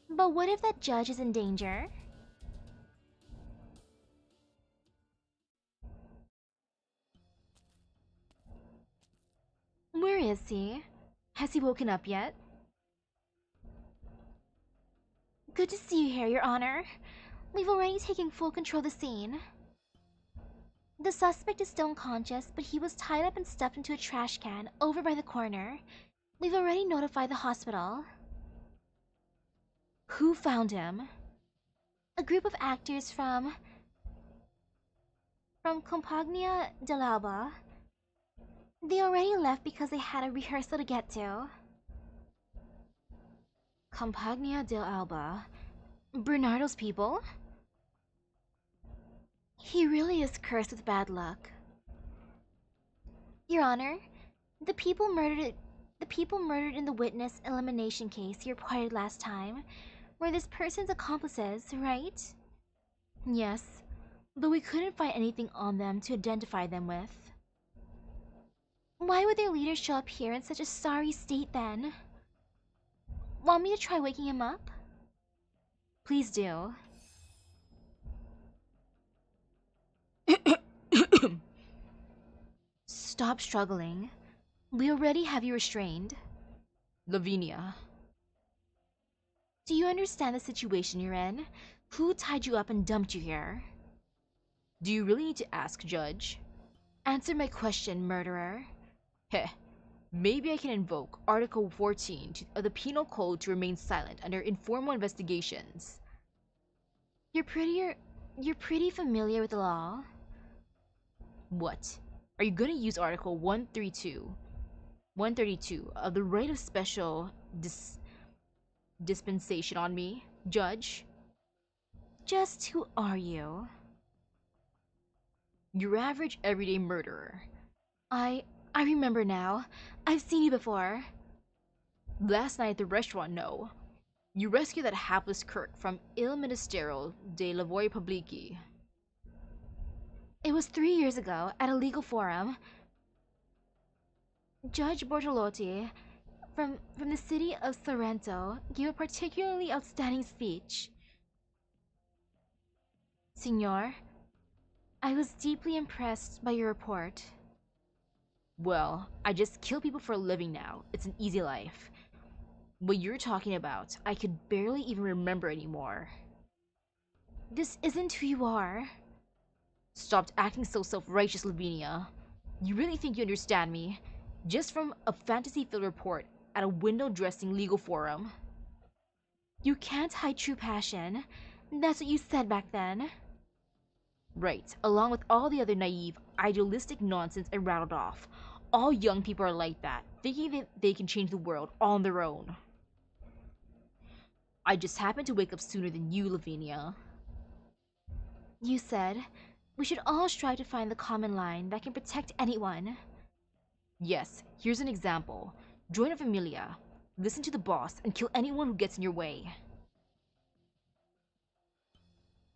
But what if that judge is in danger? Where is he? Has he woken up yet? Good to see you here, Your Honor. We've already taken full control of the scene. The suspect is still unconscious, but he was tied up and stuffed into a trash can over by the corner. We've already notified the hospital. Who found him? A group of actors from Compagnia dell'Alba. They already left because they had a rehearsal to get to. Compagnia dell'Alba? Bernardo's people? He really is cursed with bad luck. Your Honor, the people murdered in the witness elimination case you reported last time were this person's accomplices, right? Yes, but we couldn't find anything on them to identify them with. Why would their leader show up here in such a sorry state then? Want me to try waking him up? Please do. Stop struggling. We already have you restrained. Lavinia. Do you understand the situation you're in? Who tied you up and dumped you here? Do you really need to ask, Judge? Answer my question, murderer. Heh. Maybe I can invoke Article 14 of the Penal Code to remain silent under informal investigations. You're pretty familiar with the law. What? Are you gonna use Article 132 of the right of special dispensation on me, Judge? Just who are you? Your average everyday murderer. I remember now. I've seen you before. Last night at the restaurant, no. You rescued that hapless Kirk from Il Ministero dei Lavori Pubblici. It was 3 years ago at a legal forum. Judge Bortolotti from the city of Sorrento gave a particularly outstanding speech. Signor, I was deeply impressed by your report. Well, I just kill people for a living now. It's an easy life. What you're talking about, I could barely even remember anymore. This isn't who you are. Stop acting so self-righteous, Lavinia. You really think you understand me? Just from a fantasy-filled report at a window-dressing legal forum. You can't hide true passion. That's what you said back then. Right, along with all the other naive, idealistic nonsense I rattled off. All young people are like that, thinking that they can change the world on their own. I just happened to wake up sooner than you, Lavinia. You said, We should all strive to find the common line that can protect anyone. Yes, here's an example. Join a familia, listen to the boss, and kill anyone who gets in your way.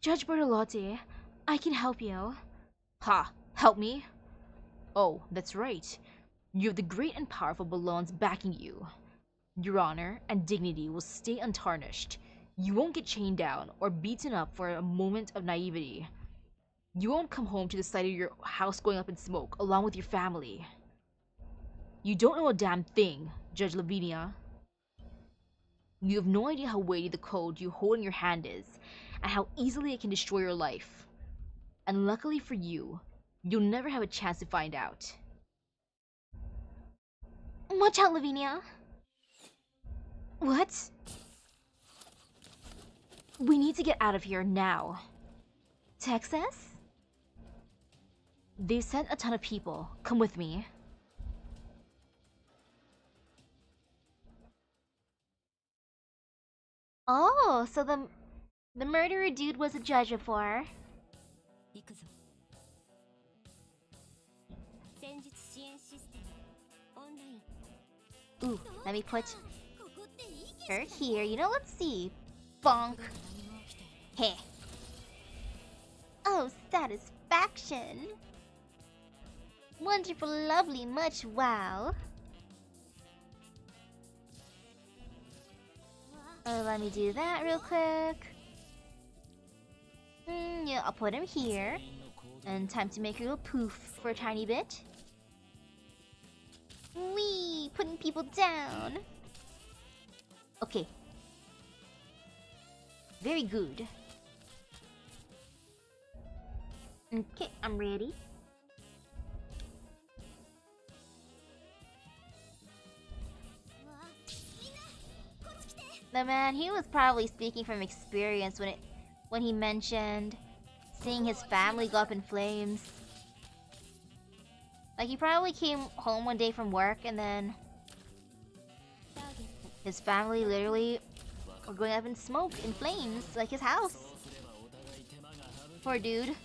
Judge Bertolotti, I can help you. Ha! Help me? Oh, that's right. You have the great and powerful Balloons backing you. Your honor and dignity will stay untarnished. You won't get chained down or beaten up for a moment of naivety. You won't come home to the sight of your house going up in smoke along with your family. You don't know a damn thing, Judge Lavinia. You have no idea how weighty the code you hold in your hand is, and how easily it can destroy your life. And luckily for you, you'll never have a chance to find out. Watch out, Lavinia. What? We need to get out of here now. Texas? They've sent a ton of people. Come with me. Oh, so the murderer dude was a judge before. 行くぞ戦術支援システムオンライン Ooh, let me put ここっていい景 her 色 here. You know, let's see. Bonk. 何も起きて Heh. Oh, satisfaction. Wonderful, lovely, much wow. Let me do that real quick. Yeah, I'll put him here. And time to make a little poof for a tiny bit. Wee, putting people down. Okay. Very good. Okay, I'm ready. The man, he was probably speaking from experience when he mentioned seeing his family go up in flames. Like, he probably came home one day from work and then his family literally were going up in smoke, in flames, like his house. Poor dude.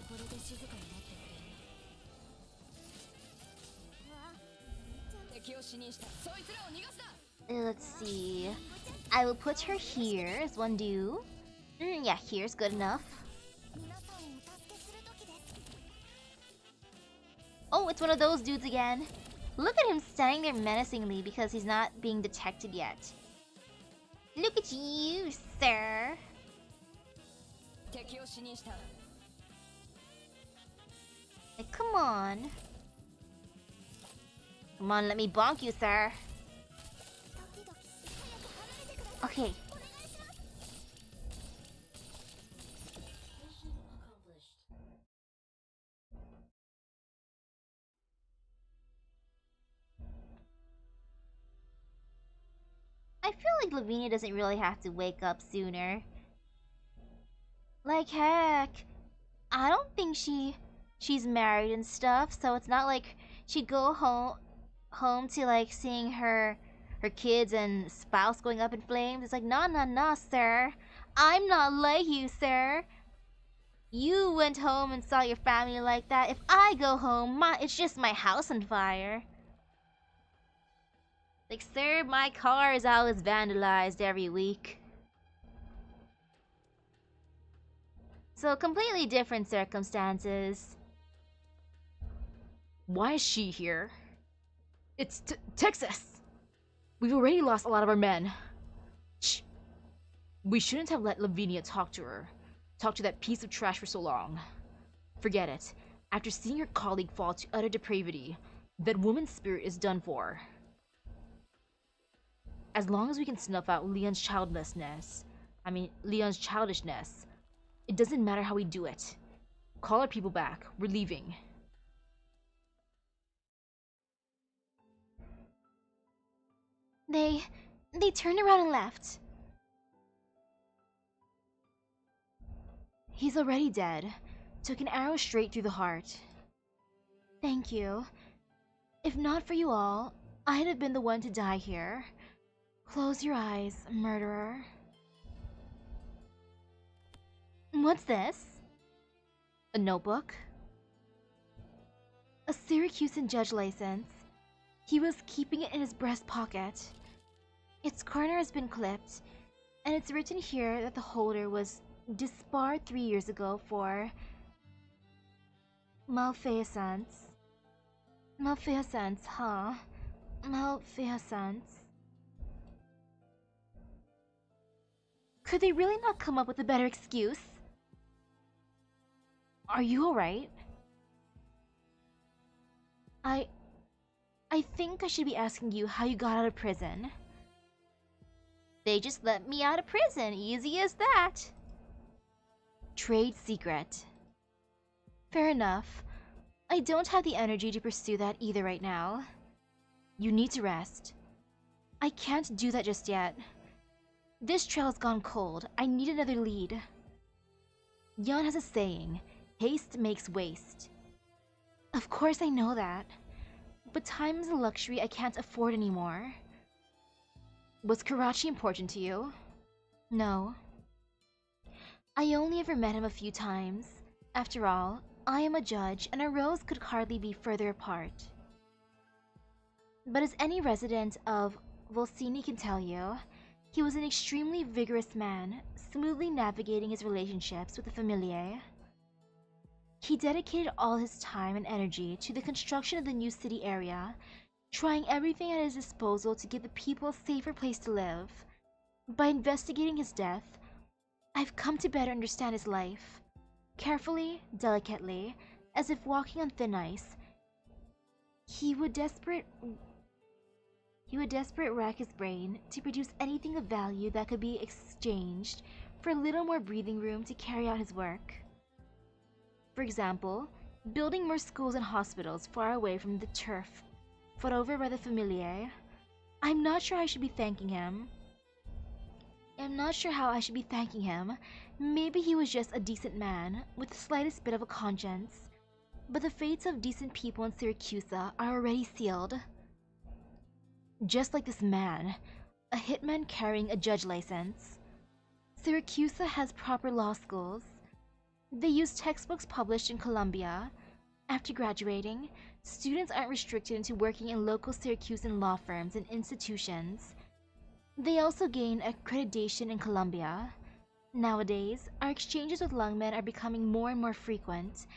これで静かになってくれるわ敵を死にしたそいつらを逃がすな Let's see. I will put her here as one do. Yeah, here's good enough. 皆さんをお助けする時です Oh, it's one of those dudes again. Look at him standing there menacingly because he's not being detected yet. Look at you, sir. 敵を死にした Like, come on. Come on, let me bonk you, sir. ドキドキ早く離れてください Okay. お願いします Mission accomplished. I feel like Lavinia doesn't really have to wake up sooner. Like, heck. I don't think she's married and stuff, so it's not like she'd go home to like seeing her kids and spouse going up in flames. It's like, nah, sir. I'm not like you, sir. You went home and saw your family like that. If I go home, it's just my house on fire. Like, sir, my car is always vandalized every week. So, completely different circumstances. Why is she here? It's Texas! We've already lost a lot of our men. Shh. We shouldn't have let Lavinia talk to her. Talk to that piece of trash for so long. Forget it. After seeing her colleague fall to utter depravity, that woman's spirit is done for. As long as we can snuff out Leon's childishness, it doesn't matter how we do it. Call our people back. We're leaving. They turned around and left. He's already dead. Took an arrow straight through the heart. Thank you. If not for you all, I'd have been the one to die here. Close your eyes, murderer. What's this? notebook? A Syracusan judge license. He was keeping it in his breast pocket. Its corner has been clipped, and it's written here that the holder was disbarred 3 years ago for malfeasance. Malfeasance, huh? Malfeasance. Could they really not come up with a better excuse? Are you alright? I think I should be asking you how you got out of prison. They just let me out of prison, easy as that. Trade secret. Fair enough. I don't have the energy to pursue that either right now. You need to rest. I can't do that just yet. This trail's gone cold. I need another lead. Yan has a saying, haste makes waste. Of course I know that. But time is a luxury I can't afford anymore. Was Karachi important to you? No. I only ever met him a few times. After all, I am a judge, and our roads could hardly be further apart. But as any resident of Volsini can tell you, he was an extremely vigorous man, smoothly navigating his relationships with the familiae. He dedicated all his time and energy to the construction of the new city area, trying everything at his disposal to give the people a safer place to live. By investigating his death, I've come to better understand his life. Carefully, delicately, as if walking on thin ice, he would desperate rack his brain to produce anything of value that could be exchanged for a little more breathing room to carry out his work. For example, building more schools and hospitals far away from the turf fought over by the familiae. I'm not sure how I should be thanking him. Maybe he was just a decent man, with the slightest bit of a conscience. But the fates of decent people in Syracusa are already sealed. Just like this man, a hitman carrying a judge license. Syracusa has proper law schools. They use textbooks published in Columbia. After graduating, students aren't restricted into working in local Syracusan law firms and institutions. They also gain accreditation in Columbia. Nowadays, our exchanges with Lungmen are becoming more and more frequent.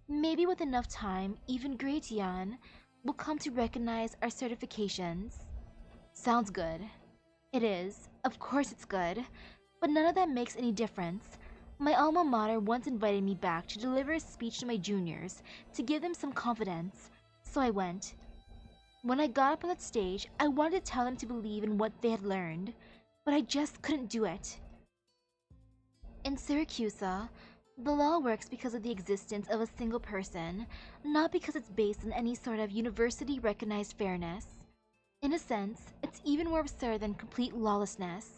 Maybe with enough time, even Great Yan will come to recognize our certifications. Sounds good. It is. Of course it's good. But none of that makes any difference. My alma mater once invited me back to deliver a speech to my juniors to give them some confidence, so I went. When I got up on that stage, I wanted to tell them to believe in what they had learned, but I just couldn't do it. In Syracusa, the law works because of the existence of a single person, not because it's based on any sort of university-recognized fairness. In a sense, it's even more absurd than complete lawlessness.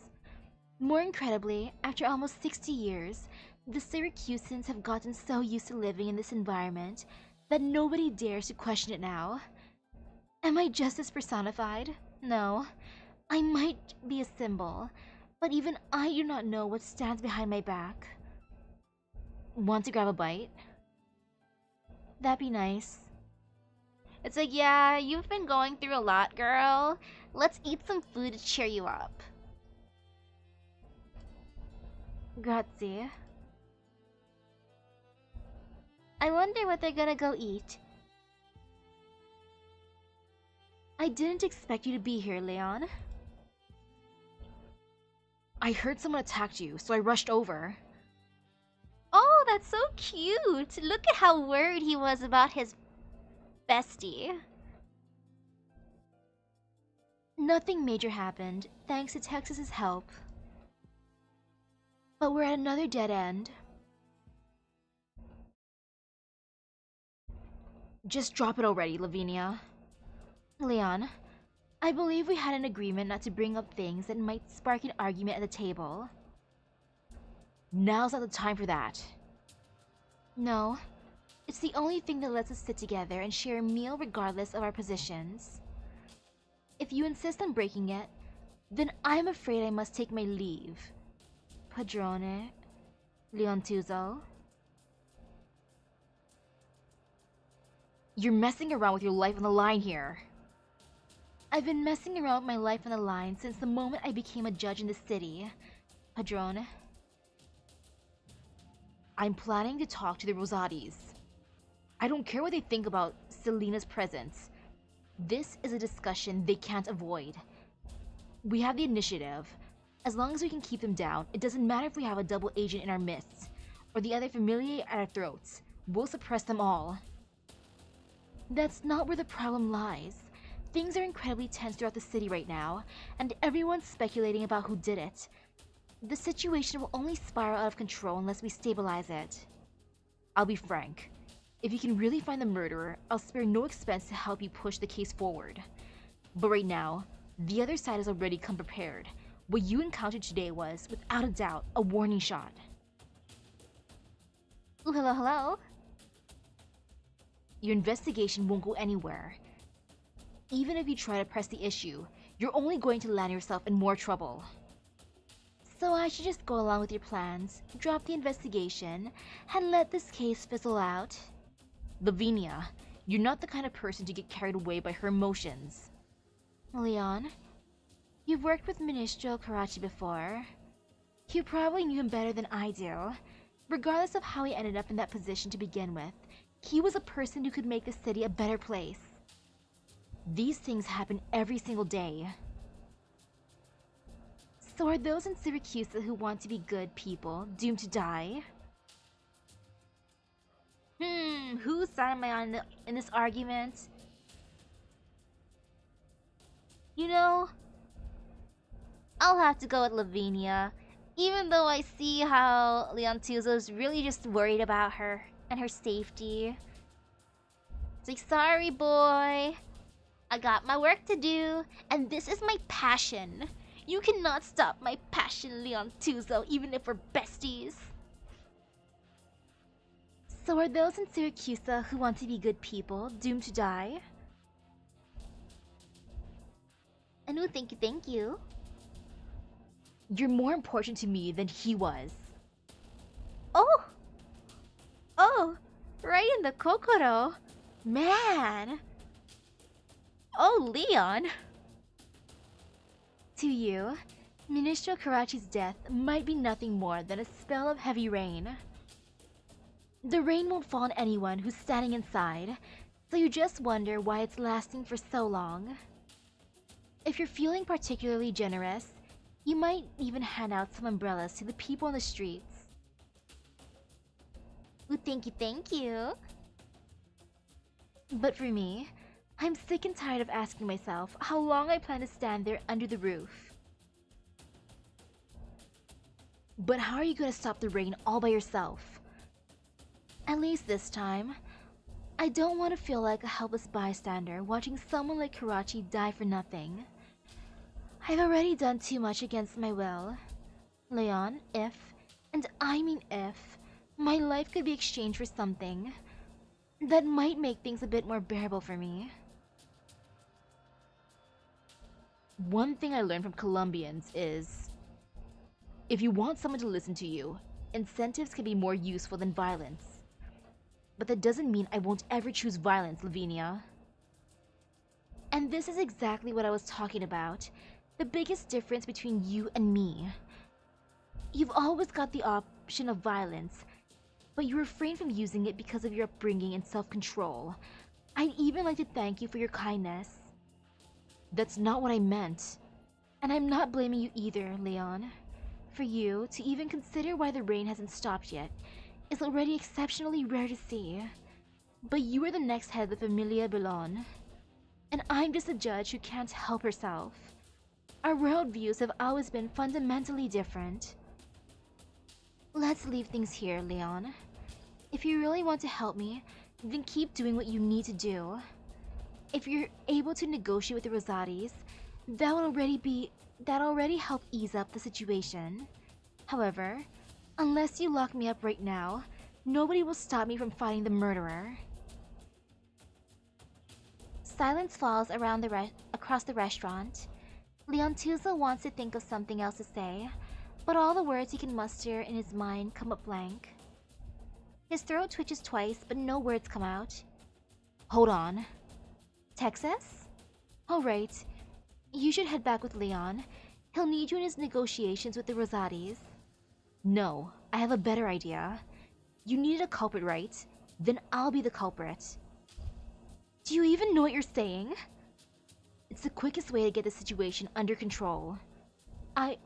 More incredibly, after almost 60 years, the Syracusans have gotten so used to living in this environment that nobody dares to question it now. Am I justice personified? No. I might be a symbol, but even I do not know what stands behind my back. Want to grab a bite? That'd be nice. It's like, yeah, you've been going through a lot, girl. Let's eat some food to cheer you up. Grazie. I wonder what they're gonna go eat. I didn't expect you to be here, Leon. I heard someone attacked you, so I rushed over. Oh, that's so cute! Look at how worried he was about his bestie. Nothing major happened, thanks to Texas's help. But we're at another dead end. Just drop it already, Lavinia. Leon, I believe we had an agreement not to bring up things that might spark an argument at the table. Now's not the time for that. No, it's the only thing that lets us sit together and share a meal regardless of our positions. If you insist on breaking it, then I'm afraid I must take my leave. Padrone, Leontuzzo. You're messing around with your life on the line here. I've been messing around with my life on the line since the moment I became a judge in the city. Padrone. I'm planning to talk to the Rosatis. I don't care what they think about Selena's presence. This is a discussion they can't avoid. We have the initiative. As long as we can keep them down, it doesn't matter if we have a double agent in our midst, or the other familiar at our throats. We'll suppress them all. That's not where the problem lies. Things are incredibly tense throughout the city right now, and everyone's speculating about who did it. The situation will only spiral out of control unless we stabilize it. I'll be frank. If you can really find the murderer, I'll spare no expense to help you push the case forward. But right now, the other side has already come prepared. What you encountered today was, without a doubt, a warning shot. Ooh, hello, hello. Your investigation won't go anywhere. Even if you try to press the issue, you're only going to land yourself in more trouble. So I should just go along with your plans, drop the investigation, and let this case fizzle out? Lavinia, you're not the kind of person to get carried away by her emotions. Leon, you've worked with Ministro Karachi before. You probably knew him better than I do. Regardless of how he ended up in that position to begin with, he was a person who could make the city a better place. These things happen every single day. So are those in Syracuse who want to be good people doomed to die? Whose side am I on in this argument? You know, I'll have to go with Lavinia, even though I see how Leontuzo's really just worried about her and her safety. It's like, sorry boy, I got my work to do, and this is my passion. You cannot stop my passion, Leontuzo, even if we're besties. So are those in Syracuse who want to be good people doomed to die? And no, thank you. You're more important to me than he was. Oh, right in the kokoro. Man. Oh, Leon. To you, Ministro Karachi's death might be nothing more than a spell of heavy rain. The rain won't fall on anyone who's standing inside, so you just wonder why it's lasting for so long. If you're feeling particularly generous, you might even hand out some umbrellas to the people on the streets. Ooh, thank you. But for me, I'm sick and tired of asking myself how long I plan to stand there under the roof. But how are you going to stop the rain all by yourself? At least this time, I don't want to feel like a helpless bystander watching someone like Karachi die for nothing. I've already done too much against my will. Leon, if, and I mean if, my life could be exchanged for something that might make things a bit more bearable for me. One thing I learned from Colombians is, if you want someone to listen to you, incentives can be more useful than violence. But that doesn't mean I won't ever choose violence, Lavinia. And this is exactly what I was talking about. The biggest difference between you and me. You've always got the option of violence, but you refrain from using it because of your upbringing and self-control. I'd even like to thank you for your kindness. That's not what I meant. And I'm not blaming you either, Leon. For you to even consider why the rain hasn't stopped yet is already exceptionally rare to see. But you are the next head of the Familia Belon, and I'm just a judge who can't help herself. Our worldviews have always been fundamentally different. Let's leave things here, Leon. If you really want to help me, then keep doing what you need to do. If you're able to negotiate with the Rosatis, that already help ease up the situation. However, unless you lock me up right now, nobody will stop me from finding the murderer. Silence falls around across the restaurant. Leontuzo wants to think of something else to say, but all the words he can muster in his mind come up blank. His throat twitches twice, but no words come out. Hold on. Texas? Alright. You should head back with Leon. He'll need you in his negotiations with the Rosatis. No, I have a better idea. You needed a culprit, right? Then I'll be the culprit. Do you even know what you're saying? It's the quickest way to get the situation under control. I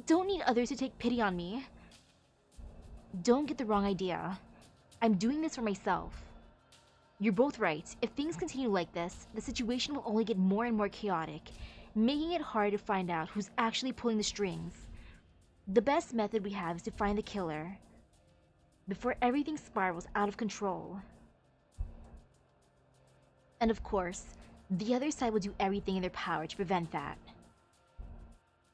don't need others to take pity on me. Don't get the wrong idea. I'm doing this for myself. You're both right. If things continue like this, the situation will only get more and more chaotic, making it hard to find out who's actually pulling the strings. The best method we have is to find the killer before everything spirals out of control. And of course, the other side will do everything in their power to prevent that.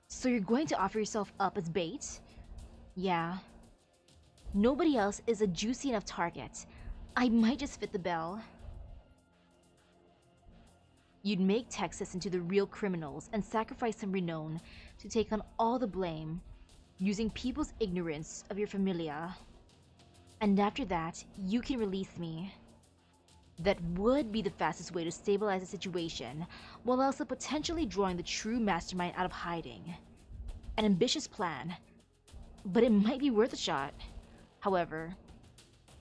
So you're going to offer yourself up as bait? Yeah. Nobody else is a juicy enough target. I might just fit the bill. You'd make Texas into the real criminals and sacrifice some renown to take on all the blame, using people's ignorance of your familia. And after that, you can release me. That would be the fastest way to stabilize the situation, while also potentially drawing the true mastermind out of hiding. An ambitious plan, but it might be worth a shot. However,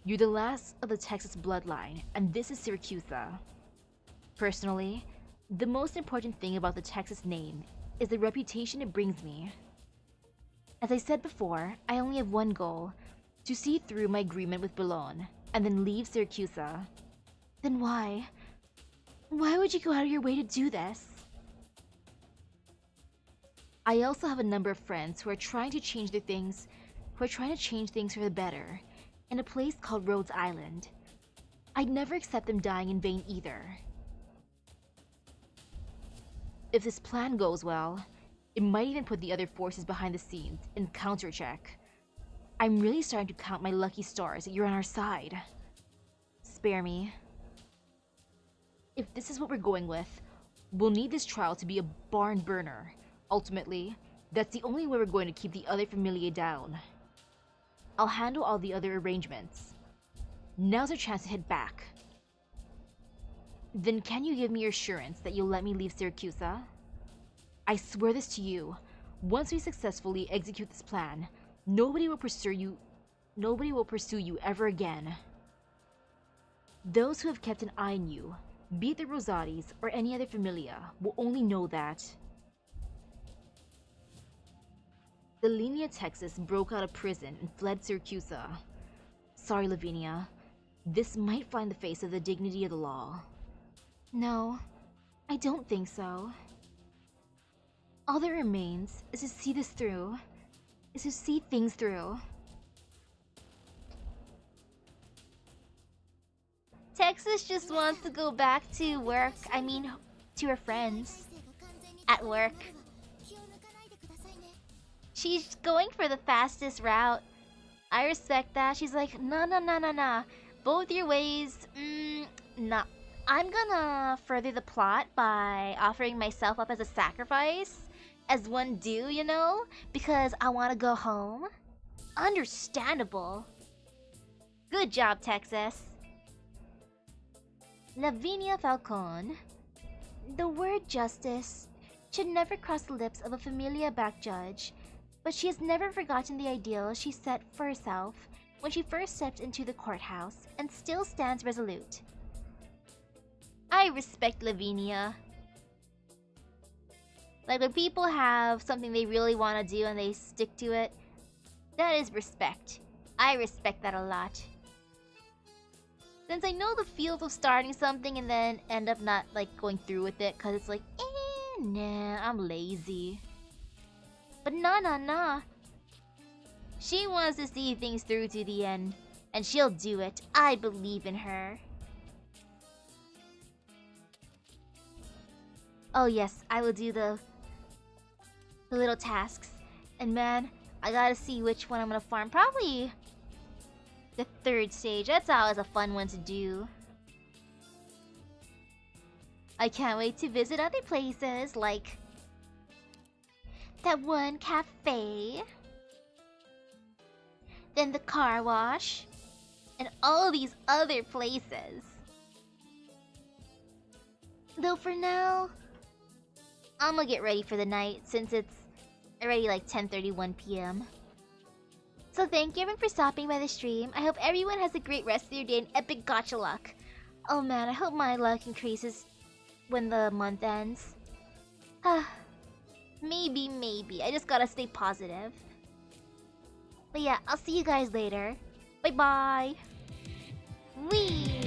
you're the last of the Texas bloodline, and this is Syracusa. Personally, the most important thing about the Texas name is the reputation it brings me. As I said before, I only have one goal: to see through my agreement with Boulogne, and then leave Syracusa. Then why? Why would you go out of your way to do this? I also have a number of friends who are trying to change things for the better, in a place called Rhodes Island. I'd never accept them dying in vain either. If this plan goes well, it might even put the other forces behind the scenes in counter-check. I'm really starting to count my lucky stars that you're on our side. Spare me. If this is what we're going with, we'll need this trial to be a barn burner. Ultimately, that's the only way we're going to keep the other familia down. I'll handle all the other arrangements. Now's our chance to hit back. Then can you give me your assurance that you'll let me leave Syracusa? I swear this to you. Once we successfully execute this plan, nobody will pursue you ever again. Those who have kept an eye on you, be it the Rosatis or any other familia, will only know that the Linea Texas broke out of prison and fled Syracusa. Sorry, Lavinia. This might find the face of the dignity of the law. No, I don't think so. All that remains is to see this through. Is to see things through. Texas just wants to go back to work. I mean, to her friends. At work. She's going for the fastest route. I respect that. She's like, nah. Both your ways, nah. I'm gonna further the plot by offering myself up as a sacrifice. As one do, you know? Because I want to go home. Understandable. Good job, Texas. Lavinia Falcon. The word justice should never cross the lips of a familia back judge, but she has never forgotten the ideal she set for herself when she first stepped into the courthouse and still stands resolute. I respect Lavinia. Like, when people have something they really want to do and they stick to it, that is respect. I respect that a lot. Since I know the feels of starting something and then end up not, like, going through with it because it's like, nah, I'm lazy. But nah. She wants to see things through to the end, and she'll do it. I believe in her. Oh yes, I will do the little tasks. And man, I gotta see which one I'm gonna farm. Probably the third stage. That's always a fun one to do. I can't wait to visit other places, like that one cafe, then the car wash, and all these other places. Though for now, I'm gonna get ready for the night since it's already like 10:31 p.m. So thank you everyone for stopping by the stream. I hope everyone has a great rest of your day and epic gacha luck. Oh man, I hope my luck increases when the month ends. Maybe. I just gotta stay positive. But yeah, I'll see you guys later. Bye bye. Wee.